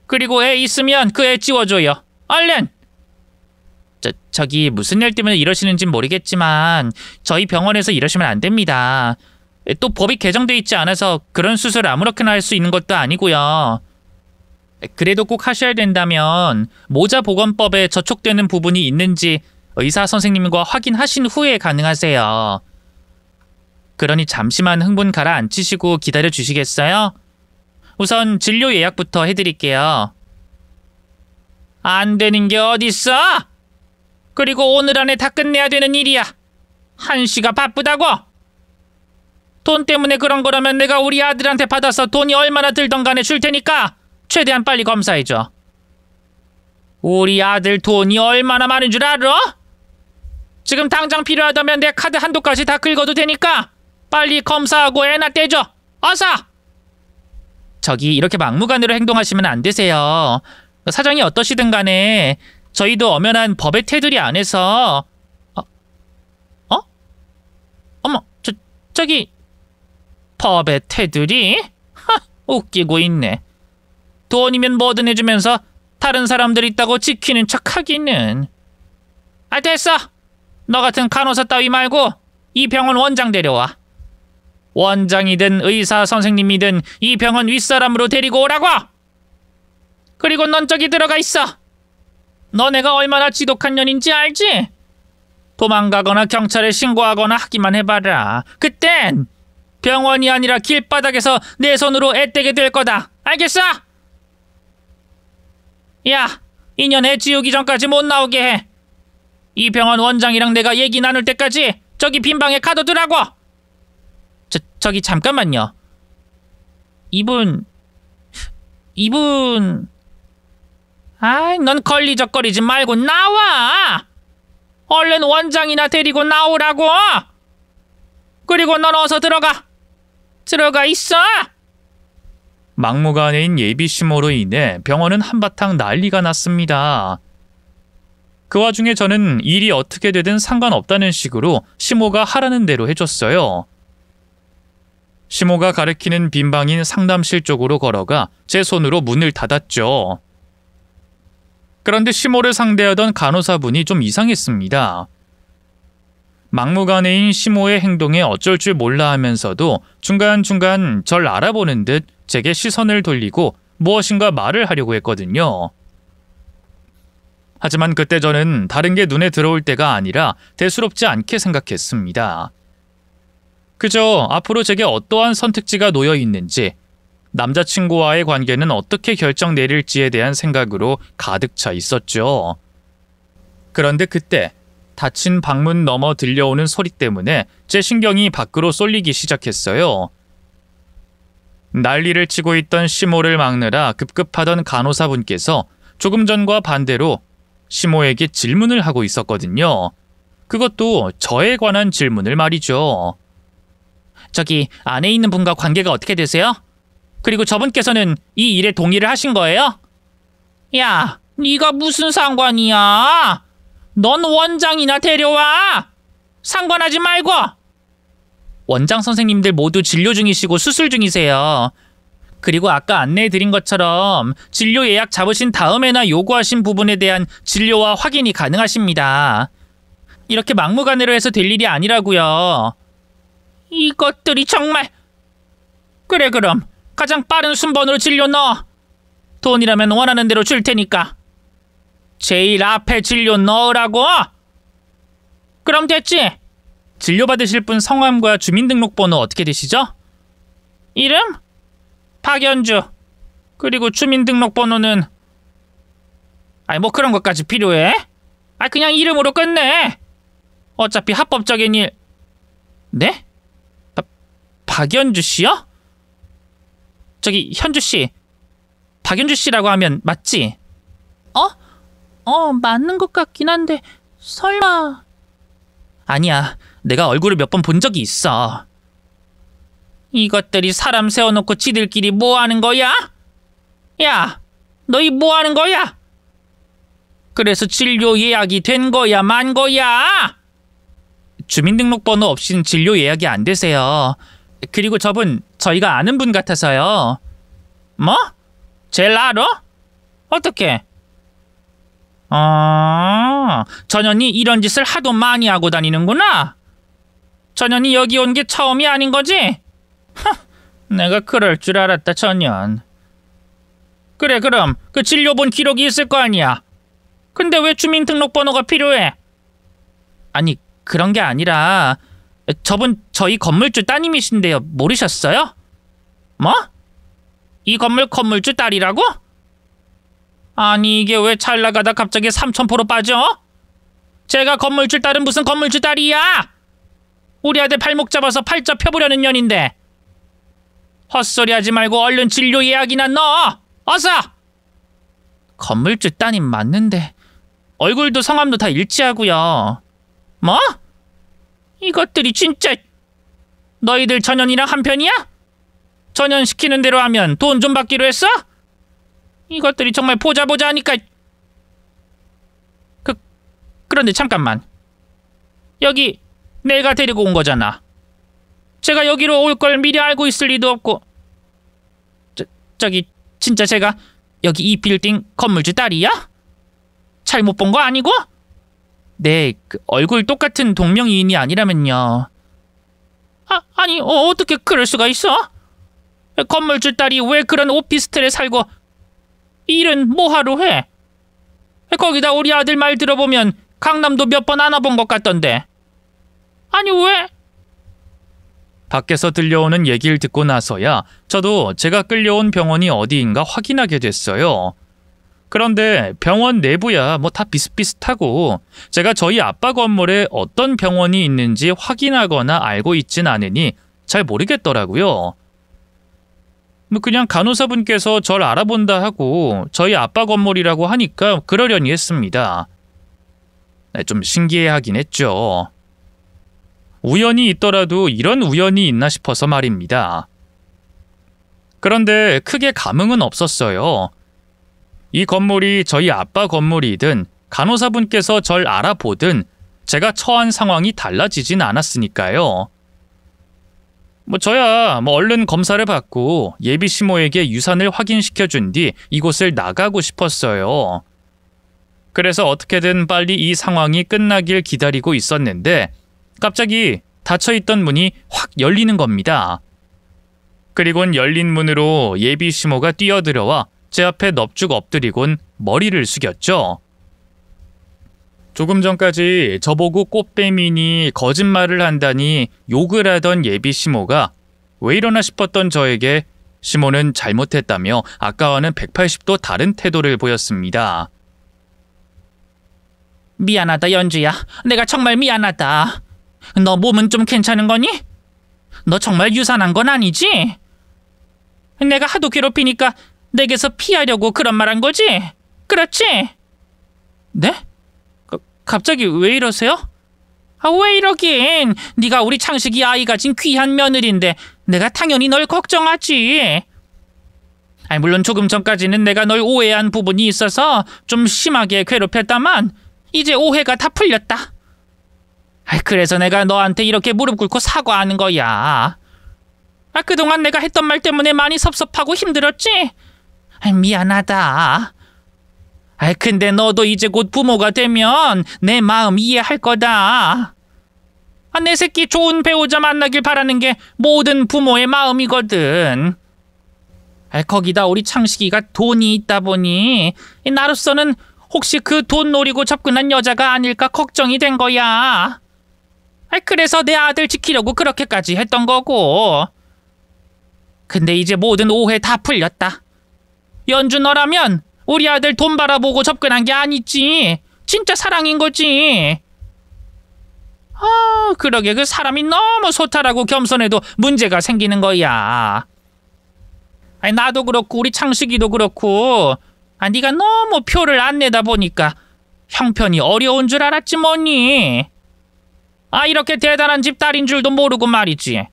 그리고 애 있으면 그 애 지워줘요. 얼른! 저기 무슨 일 때문에 이러시는진 모르겠지만 저희 병원에서 이러시면 안 됩니다. 또 법이 개정돼 있지 않아서 그런 수술 아무렇게나 할 수 있는 것도 아니고요. 그래도 꼭 하셔야 된다면 모자보건법에 저촉되는 부분이 있는지 의사 선생님과 확인하신 후에 가능하세요. 그러니 잠시만 흥분 가라앉히시고 기다려 주시겠어요? 우선 진료 예약부터 해드릴게요. 안 되는 게 어딨어? 그리고 오늘 안에 다 끝내야 되는 일이야. 한시가 바쁘다고? 돈 때문에 그런 거라면 내가 우리 아들한테 받아서 돈이 얼마나 들던 간에 줄 테니까 최대한 빨리 검사해줘. 우리 아들 돈이 얼마나 많은 줄 알아? 지금 당장 필요하다면 내 카드 한도까지 다 긁어도 되니까 빨리 검사하고 애나 떼줘. 어서! 저기 이렇게 막무가내로 행동하시면 안 되세요. 사정이 어떠시든 간에 저희도 엄연한 법의 테두리 안에서 어머, 저기 법의 테두리? 웃기고 있네. 돈이면 뭐든 해주면서 다른 사람들 있다고 지키는 척하기는. 됐어. 너 같은 간호사 따위 말고 이 병원 원장 데려와. 원장이든 의사 선생님이든 이 병원 윗사람으로 데리고 오라고. 그리고 넌 저기 들어가 있어. 너네가 얼마나 지독한 년인지 알지? 도망가거나 경찰에 신고하거나 하기만 해봐라. 그땐 병원이 아니라 길바닥에서 내 손으로 애 떼게 될 거다. 알겠어? 야, 2년 애 지우기 전까지 못 나오게 해. 이 병원 원장이랑 내가 얘기 나눌 때까지 저기 빈방에 가둬두라고. 저기 잠깐만요. 이분 넌 걸리적거리지 말고 나와. 얼른 원장이나 데리고 나오라고. 그리고 넌 어서 들어가 있어. 막무가내인 예비 시모로 인해 병원은 한바탕 난리가 났습니다. 그 와중에 저는 일이 어떻게 되든 상관없다는 식으로 시모가 하라는 대로 해줬어요. 시모가 가리키는 빈방인 상담실 쪽으로 걸어가 제 손으로 문을 닫았죠. 그런데 시모를 상대하던 간호사분이 좀 이상했습니다. 막무가내인 시모의 행동에 어쩔 줄 몰라 하면서도 중간중간 절 알아보는 듯 제게 시선을 돌리고 무엇인가 말을 하려고 했거든요. 하지만 그때 저는 다른 게 눈에 들어올 때가 아니라 대수롭지 않게 생각했습니다. 그저 앞으로 제게 어떠한 선택지가 놓여 있는지, 남자친구와의 관계는 어떻게 결정 내릴지에 대한 생각으로 가득 차 있었죠. 그런데 그때 닫힌 방문 너머 들려오는 소리 때문에 제 신경이 밖으로 쏠리기 시작했어요. 난리를 치고 있던 시모를 막느라 급급하던 간호사분께서 조금 전과 반대로 시모에게 질문을 하고 있었거든요. 그것도 저에 관한 질문을 말이죠. 저기 안에 있는 분과 관계가 어떻게 되세요? 그리고 저분께서는 이 일에 동의를 하신 거예요? 야, 네가 무슨 상관이야? 넌 원장이나 데려와. 상관하지 말고. 원장 선생님들 모두 진료 중이시고 수술 중이세요. 그리고 아까 안내해드린 것처럼 진료 예약 잡으신 다음에나 요구하신 부분에 대한 진료와 확인이 가능하십니다. 이렇게 막무가내로 해서 될 일이 아니라고요. 이것들이 정말. 그래, 그럼 가장 빠른 순번으로 진료 넣어. 돈이라면 원하는 대로 줄 테니까 제일 앞에 진료 넣으라고. 그럼 됐지? 진료받으실 분 성함과 주민등록번호 어떻게 되시죠? 이름? 박연주. 그리고 주민등록번호는 뭐 그런 것까지 필요해? 그냥 이름으로 끝내. 어차피 합법적인 일. 네? 박연주 씨요? 저기 현주 씨, 박연주 씨라고 하면 맞지? 맞는 것 같긴 한데 설마... 아니야, 내가 얼굴을 몇 번 본 적이 있어. 이것들이 사람 세워놓고 지들끼리 뭐 하는 거야? 야, 너희 뭐 하는 거야? 그래서 진료 예약이 된 거야, 만 거야? 주민등록번호 없인 진료 예약이 안 되세요. 그리고 저분 저희가 아는 분 같아서요. 뭐? 쟤를 알아? 어떻게? 전현이 이런 짓을 하도 많이 하고 다니는구나. 전현이 여기 온 게 처음이 아닌 거지? 내가 그럴 줄 알았다, 전현. 그래, 그럼 그 진료본 기록이 있을 거 아니야. 근데 왜 주민등록번호가 필요해? 아니, 그런 게 아니라 저분 저희 건물주 따님이신데요. 모르셨어요? 뭐? 이 건물 건물주 딸이라고? 아니, 이게 왜 잘 나가다 갑자기 삼천포로 빠져? 제가 건물주 딸은 무슨 건물주 딸이야? 우리 아들 발목 잡아서 팔자 펴보려는 년인데. 헛소리 하지 말고 얼른 진료 예약이나 넣어! 어서! 건물주 따님 맞는데 얼굴도 성함도 다 일치하고요. 뭐? 이것들이 진짜... 너희들 전현이랑 한편이야? 전현 시키는 대로 하면 돈 좀 받기로 했어? 이것들이 정말 보자 하니까... 그런데 잠깐만. 여기 내가 데리고 온 거잖아. 제가 여기로 올 걸 미리 알고 있을 리도 없고... 저기 진짜 제가 여기 이 빌딩 건물주 딸이야? 잘못 본 거 아니고? 네, 얼굴 똑같은 동명이인이 아니라면요. 아니, 어떻게 그럴 수가 있어? 건물주 딸이 왜 그런 오피스텔에 살고 일은 뭐하러 해? 거기다 우리 아들 말 들어보면 강남도 몇 번 안 와본 것 같던데. 아니, 왜? 밖에서 들려오는 얘기를 듣고 나서야 저도 제가 끌려온 병원이 어디인가 확인하게 됐어요. 그런데 병원 내부야 뭐 다 비슷비슷하고 제가 저희 아빠 건물에 어떤 병원이 있는지 확인하거나 알고 있진 않으니 잘 모르겠더라고요. 뭐 그냥 간호사분께서 절 알아본다 하고 저희 아빠 건물이라고 하니까 그러려니 했습니다. 좀 신기해하긴 했죠. 우연이 있더라도 이런 우연이 있나 싶어서 말입니다. 그런데 크게 감흥은 없었어요. 이 건물이 저희 아빠 건물이든 간호사분께서 절 알아보든 제가 처한 상황이 달라지진 않았으니까요. 저야 얼른 검사를 받고 예비 시모에게 유산을 확인시켜준 뒤 이곳을 나가고 싶었어요. 그래서 어떻게든 빨리 이 상황이 끝나길 기다리고 있었는데 갑자기 닫혀있던 문이 확 열리는 겁니다. 그리곤 열린 문으로 예비 시모가 뛰어들어와 제 앞에 넙죽 엎드리곤 머리를 숙였죠. 조금 전까지 저보고 꽃뱀이니 거짓말을 한다니 욕을 하던 예비 시모가 왜 이러나 싶었던 저에게 시모는 잘못했다며 아까와는 180도 다른 태도를 보였습니다. 미안하다, 연주야. 내가 정말 미안하다. 너 몸은 좀 괜찮은 거니? 너 정말 유산한 건 아니지? 내가 하도 괴롭히니까 내게서 피하려고 그런 말 한 거지? 그렇지? 네? 갑자기 왜 이러세요? 왜 이러긴. 네가 우리 창식이 아이 가진 귀한 며느리인데 내가 당연히 널 걱정하지. 물론 조금 전까지는 내가 널 오해한 부분이 있어서 좀 심하게 괴롭혔다만 이제 오해가 다 풀렸다. 그래서 내가 너한테 이렇게 무릎 꿇고 사과하는 거야. 그동안 내가 했던 말 때문에 많이 섭섭하고 힘들었지? 미안하다. 근데 너도 이제 곧 부모가 되면 내 마음 이해할 거다. 내 새끼 좋은 배우자 만나길 바라는 게 모든 부모의 마음이거든. 거기다 우리 창식이가 돈이 있다 보니 나로서는 혹시 그 돈 노리고 접근한 여자가 아닐까 걱정이 된 거야. 그래서 내 아들 지키려고 그렇게까지 했던 거고. 근데 이제 모든 오해 다 풀렸다. 연주 너라면 우리 아들 돈 바라보고 접근한 게 아니지. 진짜 사랑인 거지. 그러게 그 사람이 너무 소탈하고 겸손해도 문제가 생기는 거야. 아니, 나도 그렇고 우리 창식이도 그렇고 네가 너무 표를 안 내다 보니까 형편이 어려운 줄 알았지 뭐니. 이렇게 대단한 집 딸인 줄도 모르고 말이지.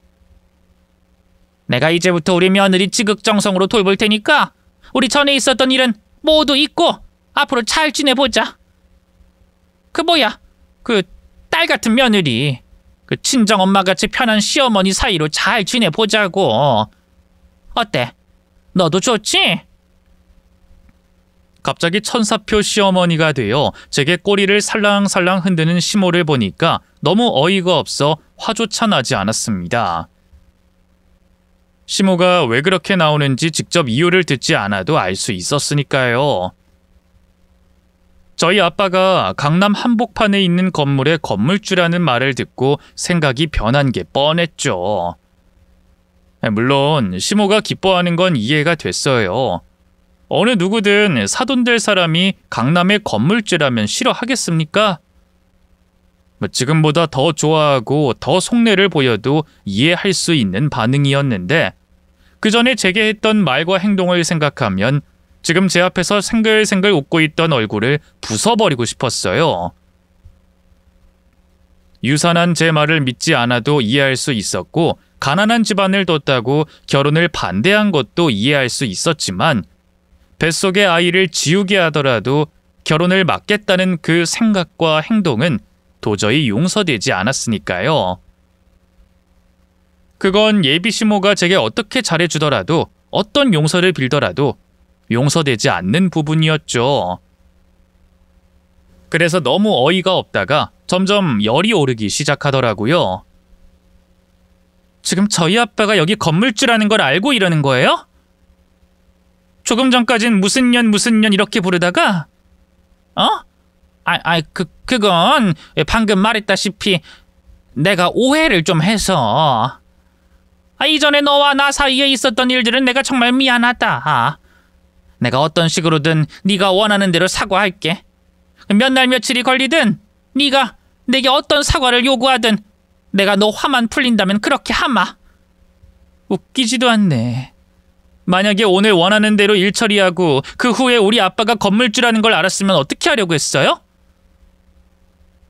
내가 이제부터 우리 며느리 지극정성으로 돌볼 테니까 우리 전에 있었던 일은 모두 잊고 앞으로 잘 지내보자. 그 딸 같은 며느리, 그 친정엄마같이 편한 시어머니 사이로 잘 지내보자고. 어때? 너도 좋지? 갑자기 천사표 시어머니가 되어 제게 꼬리를 살랑살랑 흔드는 시모를 보니까 너무 어이가 없어 화조차 나지 않았습니다. 시모가 왜 그렇게 나오는지 직접 이유를 듣지 않아도 알 수 있었으니까요. 저희 아빠가 강남 한복판에 있는 건물의 건물주라는 말을 듣고 생각이 변한 게 뻔했죠. 물론 시모가 기뻐하는 건 이해가 됐어요. 어느 누구든 사돈 될 사람이 강남의 건물주라면 싫어하겠습니까? 지금보다 더 좋아하고 더 속내를 보여도 이해할 수 있는 반응이었는데 그 전에 제게 했던 말과 행동을 생각하면 지금 제 앞에서 생글생글 웃고 있던 얼굴을 부숴버리고 싶었어요. 유산한 제 말을 믿지 않아도 이해할 수 있었고 가난한 집안을 뒀다고 결혼을 반대한 것도 이해할 수 있었지만 뱃속의 아이를 지우게 하더라도 결혼을 막겠다는 그 생각과 행동은 도저히 용서되지 않았으니까요. 그건 예비 시모가 제게 어떻게 잘해주더라도 어떤 용서를 빌더라도 용서되지 않는 부분이었죠. 그래서 너무 어이가 없다가 점점 열이 오르기 시작하더라고요. 지금 저희 아빠가 여기 건물주라는 걸 알고 이러는 거예요? 조금 전까진 무슨 년 이렇게 부르다가 그건 방금 말했다시피 내가 오해를 좀 해서. 이전에 너와 나 사이에 있었던 일들은 내가 정말 미안하다. 내가 어떤 식으로든 네가 원하는 대로 사과할게. 몇 날 며칠이 걸리든 네가 내게 어떤 사과를 요구하든 내가 너 화만 풀린다면 그렇게 하마. 웃기지도 않네. 만약에 오늘 원하는 대로 일 처리하고 그 후에 우리 아빠가 건물주라는 걸 알았으면 어떻게 하려고 했어요?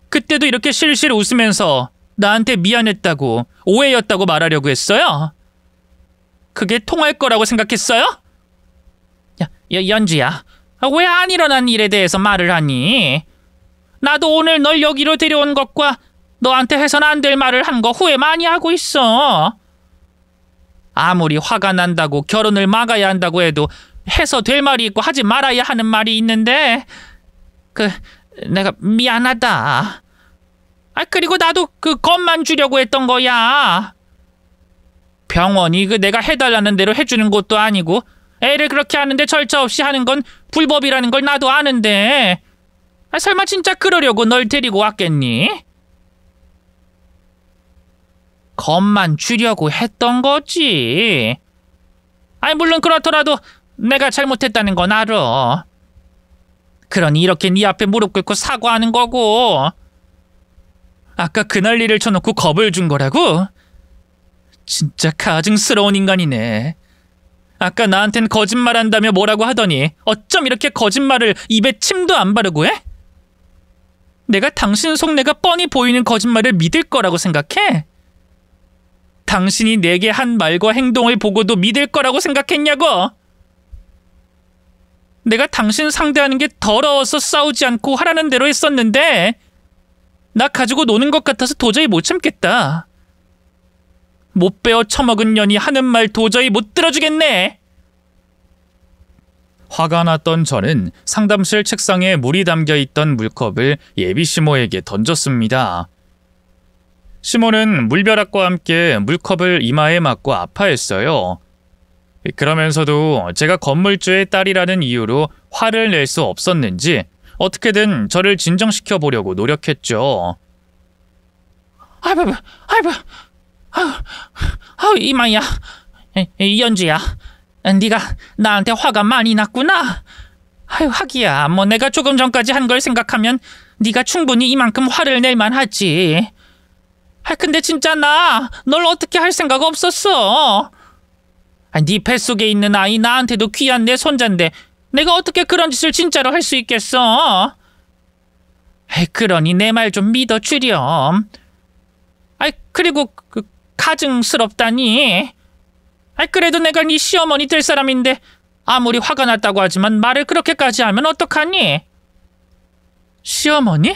그때도 이렇게 실실 웃으면서 나한테 미안했다고 오해였다고 말하려고 했어요? 그게 통할 거라고 생각했어요? 연주야, 왜 안 일어난 일에 대해서 말을 하니? 나도 오늘 널 여기로 데려온 것과 너한테 해서는 안 될 말을 한 거 후회 많이 하고 있어. 아무리 화가 난다고 결혼을 막아야 한다고 해도 해서 될 말이 있고 하지 말아야 하는 말이 있는데 내가 미안하다. 그리고 나도 그 겁만 주려고 했던 거야. 병원이 내가 해달라는 대로 해주는 것도 아니고 애를 그렇게 하는데 절차 없이 하는 건 불법이라는 걸 나도 아는데 설마 진짜 그러려고 널 데리고 왔겠니? 겁만 주려고 했던 거지. 물론 그렇더라도 내가 잘못했다는 건 알아. 그러니 이렇게 네 앞에 무릎 꿇고 사과하는 거고. 아까 그 난리를 쳐놓고 겁을 준 거라고? 진짜 가증스러운 인간이네. 아까 나한텐 거짓말한다며 뭐라고 하더니 어쩜 이렇게 거짓말을 입에 침도 안 바르고 해? 내가 당신 속내가 뻔히 보이는 거짓말을 믿을 거라고 생각해? 당신이 내게 한 말과 행동을 보고도 믿을 거라고 생각했냐고? 내가 당신 상대하는 게 더러워서 싸우지 않고 하라는 대로 했었는데 나 가지고 노는 것 같아서 도저히 못 참겠다. 못 베어 처먹은 년이 하는 말 도저히 못 들어주겠네. 화가 났던 저는 상담실 책상에 물이 담겨있던 물컵을 예비 시모에게 던졌습니다. 시모는 물벼락과 함께 물컵을 이마에 맞고 아파했어요. 그러면서도 제가 건물주의 딸이라는 이유로 화를 낼 수 없었는지 어떻게든 저를 진정시켜 보려고 노력했죠. 이마야. 연주야. 네가 나한테 화가 많이 났구나. 아유, 하기야. 뭐 내가 조금 전까지 한 걸 생각하면 네가 충분히 이만큼 화를 낼 만하지. 근데 진짜 나 널 어떻게 할 생각 없었어. 네 뱃속에 있는 아이 나한테도 귀한 내 손자인데 내가 어떻게 그런 짓을 진짜로 할 수 있겠어? 그러니 내 말 좀 믿어주렴. 그리고 가증스럽다니. 그래도 내가 네 시어머니 될 사람인데 아무리 화가 났다고 하지만 말을 그렇게까지 하면 어떡하니? 시어머니?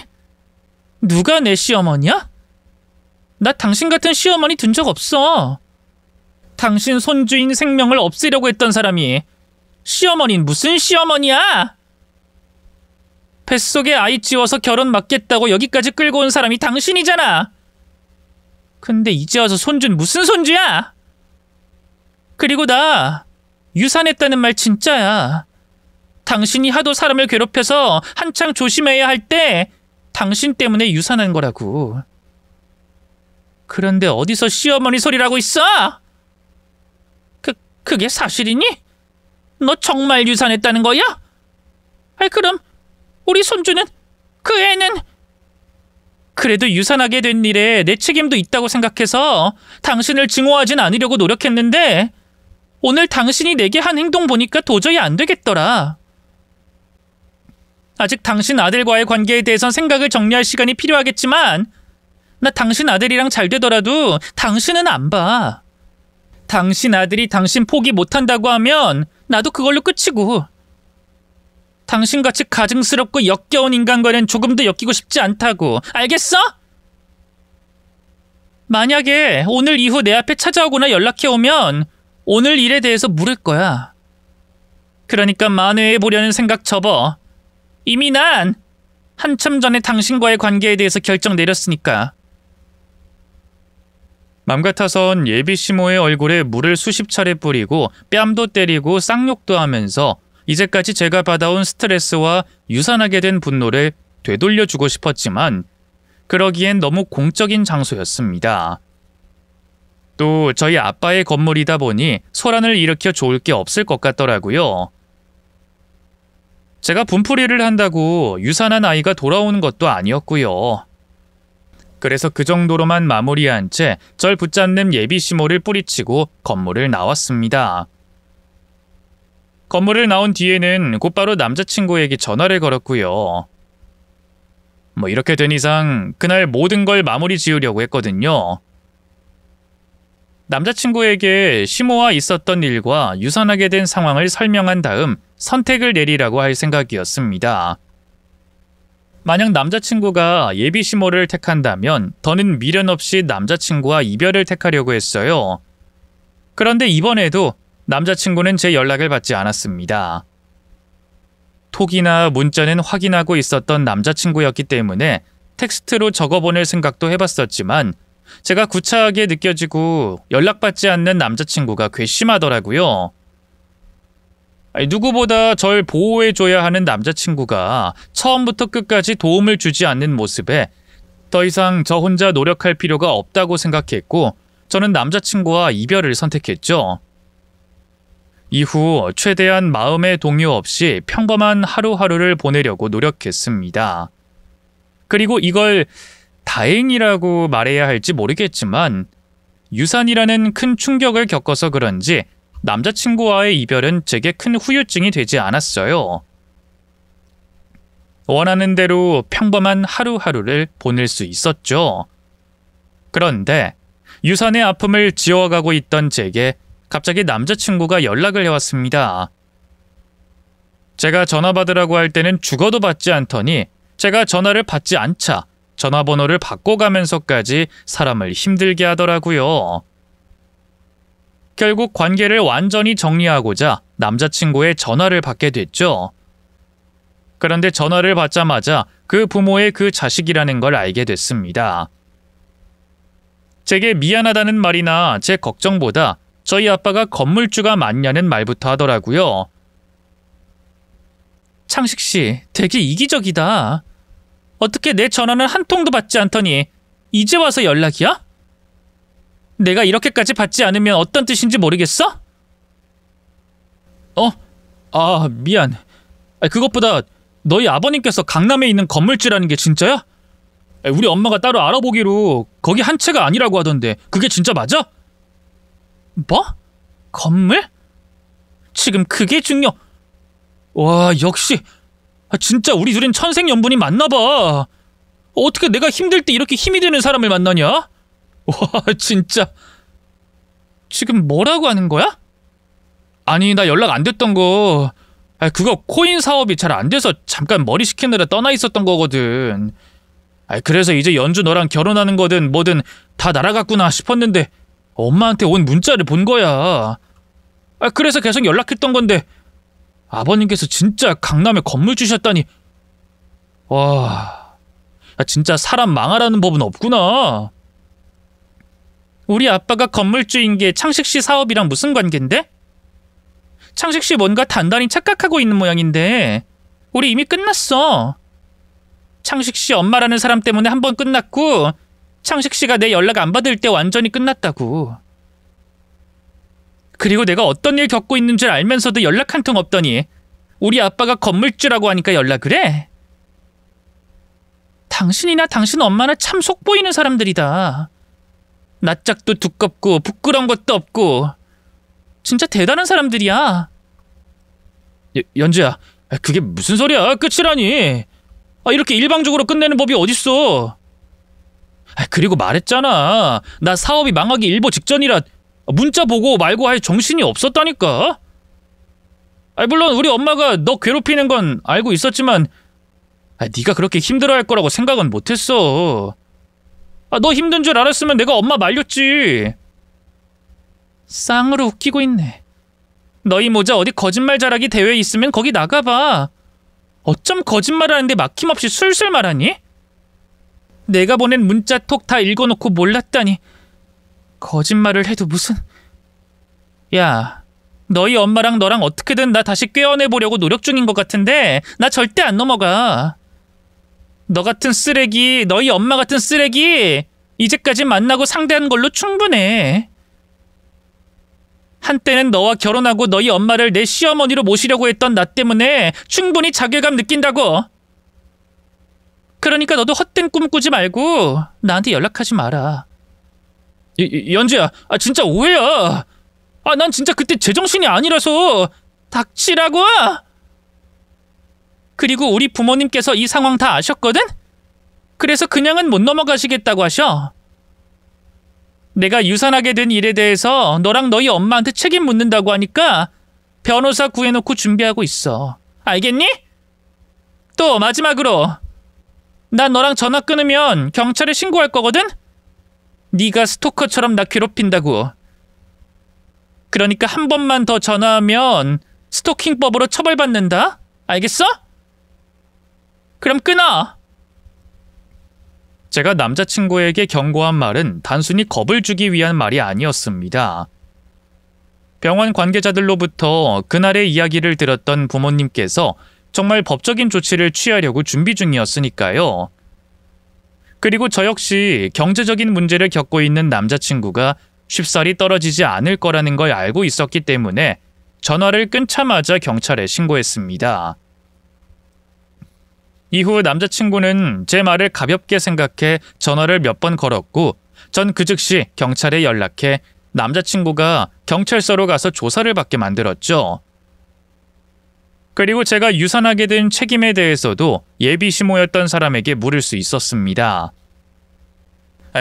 누가 내 시어머니야? 나 당신 같은 시어머니 둔 적 없어. 당신 손주인 생명을 없애려고 했던 사람이 시어머니는 무슨 시어머니야? 뱃속에 아이 지워서 결혼 막겠다고 여기까지 끌고 온 사람이 당신이잖아. 근데 이제 와서 손주는 무슨 손주야? 그리고 나 유산했다는 말 진짜야. 당신이 하도 사람을 괴롭혀서 한창 조심해야 할 때 당신 때문에 유산한 거라고. 그런데 어디서 시어머니 소리라고 있어? 그게 사실이니? 너 정말 유산했다는 거야? 그럼 우리 손주는, 그 애는... 그래도 유산하게 된 일에 내 책임도 있다고 생각해서 당신을 증오하진 않으려고 노력했는데 오늘 당신이 내게 한 행동 보니까 도저히 안 되겠더라. 아직 당신 아들과의 관계에 대해선 생각을 정리할 시간이 필요하겠지만 나 당신 아들이랑 잘 되더라도 당신은 안 봐. 당신 아들이 당신 포기 못한다고 하면 나도 그걸로 끝이고, 당신같이 가증스럽고 역겨운 인간과는 조금도 엮이고 싶지 않다고. 알겠어? 만약에 오늘 이후 내 앞에 찾아오거나 연락해오면 오늘 일에 대해서 물을 거야. 그러니까 만회해보려는 생각 접어. 이미 난 한참 전에 당신과의 관계에 대해서 결정 내렸으니까. 맘 같아선 예비 시모의 얼굴에 물을 수십 차례 뿌리고 뺨도 때리고 쌍욕도 하면서 이제까지 제가 받아온 스트레스와 유산하게 된 분노를 되돌려주고 싶었지만 그러기엔 너무 공적인 장소였습니다. 또 저희 아빠의 건물이다 보니 소란을 일으켜 좋을 게 없을 것 같더라고요. 제가 분풀이를 한다고 유산한 아이가 돌아오는 것도 아니었고요. 그래서 그 정도로만 마무리한 채 절 붙잡는 예비 시모를 뿌리치고 건물을 나왔습니다. 건물을 나온 뒤에는 곧바로 남자친구에게 전화를 걸었고요. 이렇게 된 이상 그날 모든 걸 마무리 지으려고 했거든요. 남자친구에게 시모와 있었던 일과 유산하게 된 상황을 설명한 다음 선택을 내리라고 할 생각이었습니다. 만약 남자친구가 예비 시모를 택한다면 더는 미련 없이 남자친구와 이별을 택하려고 했어요. 그런데 이번에도 남자친구는 제 연락을 받지 않았습니다. 톡이나 문자는 확인하고 있었던 남자친구였기 때문에 텍스트로 적어보낼 생각도 해봤었지만 제가 구차하게 느껴지고 연락받지 않는 남자친구가 괘씸하더라고요. 누구보다 절 보호해줘야 하는 남자친구가 처음부터 끝까지 도움을 주지 않는 모습에 더 이상 저 혼자 노력할 필요가 없다고 생각했고 저는 남자친구와 이별을 선택했죠. 이후 최대한 마음의 동요 없이 평범한 하루하루를 보내려고 노력했습니다. 그리고 이걸 다행이라고 말해야 할지 모르겠지만 유산이라는 큰 충격을 겪어서 그런지 남자친구와의 이별은 제게 큰 후유증이 되지 않았어요. 원하는 대로 평범한 하루하루를 보낼 수 있었죠. 그런데 유산의 아픔을 지워가고 있던 제게 갑자기 남자친구가 연락을 해왔습니다. 제가 전화 받으라고 할 때는 죽어도 받지 않더니 제가 전화를 받지 않자 전화번호를 바꿔가면서까지 사람을 힘들게 하더라고요. 결국 관계를 완전히 정리하고자 남자친구의 전화를 받게 됐죠. 그런데 전화를 받자마자 그 부모의 그 자식이라는 걸 알게 됐습니다. 제게 미안하다는 말이나 제 걱정보다 저희 아빠가 건물주가 맞냐는 말부터 하더라고요. 창식 씨, 되게 이기적이다. 어떻게 내 전화는 한 통도 받지 않더니 이제 와서 연락이야? 내가 이렇게까지 받지 않으면 어떤 뜻인지 모르겠어? 미안. 그것보다 너희 아버님께서 강남에 있는 건물주라는 게 진짜야? 우리 엄마가 따로 알아보기로 거기 한 채가 아니라고 하던데 그게 진짜 맞아? 뭐? 건물? 지금 그게 와, 역시 진짜 우리 둘은 천생연분이 맞나봐. 어떻게 내가 힘들 때 이렇게 힘이 되는 사람을 만나냐? 와, 진짜. 지금 뭐라고 하는 거야? 아니, 나 연락 안 됐던 거 그거 코인 사업이 잘 안 돼서 잠깐 머리 식히느라 떠나 있었던 거거든. 그래서 이제 연주 너랑 결혼하는 거든 뭐든 다 날아갔구나 싶었는데 엄마한테 온 문자를 본 거야. 그래서 계속 연락했던 건데 아버님께서 진짜 강남에 건물 주셨다니. 와, 진짜 사람 망하라는 법은 없구나. 우리 아빠가 건물주인 게 창식 씨 사업이랑 무슨 관계인데? 창식 씨 뭔가 단단히 착각하고 있는 모양인데 우리 이미 끝났어. 창식 씨 엄마라는 사람 때문에 한 번 끝났고 창식 씨가 내 연락 안 받을 때 완전히 끝났다고. 그리고 내가 어떤 일 겪고 있는 줄 알면서도 연락 한 통 없더니 우리 아빠가 건물주라고 하니까 연락을 해? 당신이나 당신 엄마나 참 속보이는 사람들이다. 낯짝도 두껍고 부끄러운 것도 없고 진짜 대단한 사람들이야. 연주야, 그게 무슨 소리야? 끝이라니. 이렇게 일방적으로 끝내는 법이 어딨어. 그리고 말했잖아. 나 사업이 망하기 일보 직전이라 문자 보고 말고 할 정신이 없었다니까. 물론 우리 엄마가 너 괴롭히는 건 알고 있었지만 네가 그렇게 힘들어할 거라고 생각은 못했어. 너 힘든 줄 알았으면 내가 엄마 말렸지. 쌍으로 웃기고 있네. 너희 모자 어디 거짓말 잘하기 대회에 있으면 거기 나가봐. 어쩜 거짓말을 하는데 막힘없이 술술 말하니? 내가 보낸 문자 톡 다 읽어놓고 몰랐다니. 거짓말을 해도 무슨... 야, 너희 엄마랑 너랑 어떻게든 나 다시 꿰어내보려고 노력 중인 것 같은데 나 절대 안 넘어가. 너 같은 쓰레기, 너희 엄마 같은 쓰레기 이제까지 만나고 상대한 걸로 충분해. 한때는 너와 결혼하고 너희 엄마를 내 시어머니로 모시려고 했던 나 때문에 충분히 자괴감 느낀다고. 그러니까 너도 헛된 꿈 꾸지 말고 나한테 연락하지 마라. 연주야, 진짜 오해야. 난 진짜 그때 제정신이 아니라서. 닥치라고! 그리고 우리 부모님께서 이 상황 다 아셨거든? 그래서 그냥은 못 넘어가시겠다고 하셔. 내가 유산하게 된 일에 대해서 너랑 너희 엄마한테 책임 묻는다고 하니까 변호사 구해놓고 준비하고 있어. 알겠니? 또 마지막으로 나 너랑 전화 끊으면 경찰에 신고할 거거든? 네가 스토커처럼 나 괴롭힌다고. 그러니까 한 번만 더 전화하면 스토킹법으로 처벌받는다? 알겠어? 그럼 끊어. 제가 남자친구에게 경고한 말은 단순히 겁을 주기 위한 말이 아니었습니다. 병원 관계자들로부터 그날의 이야기를 들었던 부모님께서 정말 법적인 조치를 취하려고 준비 중이었으니까요. 그리고 저 역시 경제적인 문제를 겪고 있는 남자친구가 쉽사리 떨어지지 않을 거라는 걸 알고 있었기 때문에 전화를 끊자마자 경찰에 신고했습니다. 이후 남자친구는 제 말을 가볍게 생각해 전화를 몇 번 걸었고 전 그 즉시 경찰에 연락해 남자친구가 경찰서로 가서 조사를 받게 만들었죠. 그리고 제가 유산하게 된 책임에 대해서도 예비시모였던 사람에게 물을 수 있었습니다.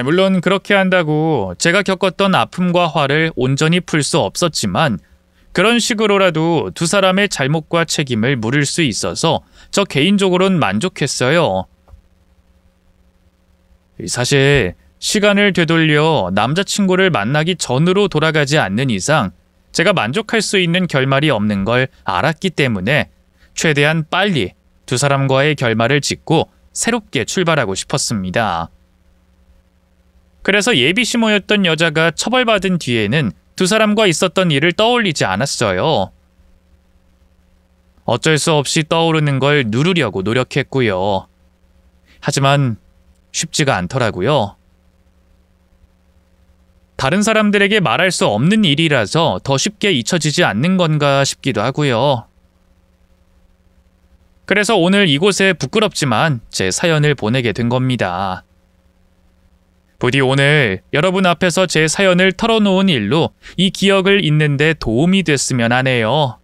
물론 그렇게 한다고 제가 겪었던 아픔과 화를 온전히 풀 수 없었지만 그런 식으로라도 두 사람의 잘못과 책임을 물을 수 있어서 저 개인적으로는 만족했어요. 사실 시간을 되돌려 남자친구를 만나기 전으로 돌아가지 않는 이상 제가 만족할 수 있는 결말이 없는 걸 알았기 때문에 최대한 빨리 두 사람과의 결말을 짓고 새롭게 출발하고 싶었습니다. 그래서 예비시모였던 여자가 처벌받은 뒤에는 두 사람과 있었던 일을 떠올리지 않았어요. 어쩔 수 없이 떠오르는 걸 누르려고 노력했고요. 하지만 쉽지가 않더라고요. 다른 사람들에게 말할 수 없는 일이라서 더 쉽게 잊혀지지 않는 건가 싶기도 하고요. 그래서 오늘 이곳에 부끄럽지만 제 사연을 보내게 된 겁니다. 부디 오늘 여러분 앞에서 제 사연을 털어놓은 일로 이 기억을 잊는 데 도움이 됐으면 하네요.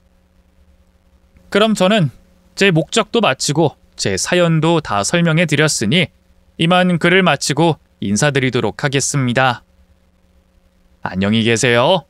그럼 저는 제 목적도 마치고 제 사연도 다 설명해 드렸으니 이만 글을 마치고 인사드리도록 하겠습니다. 안녕히 계세요.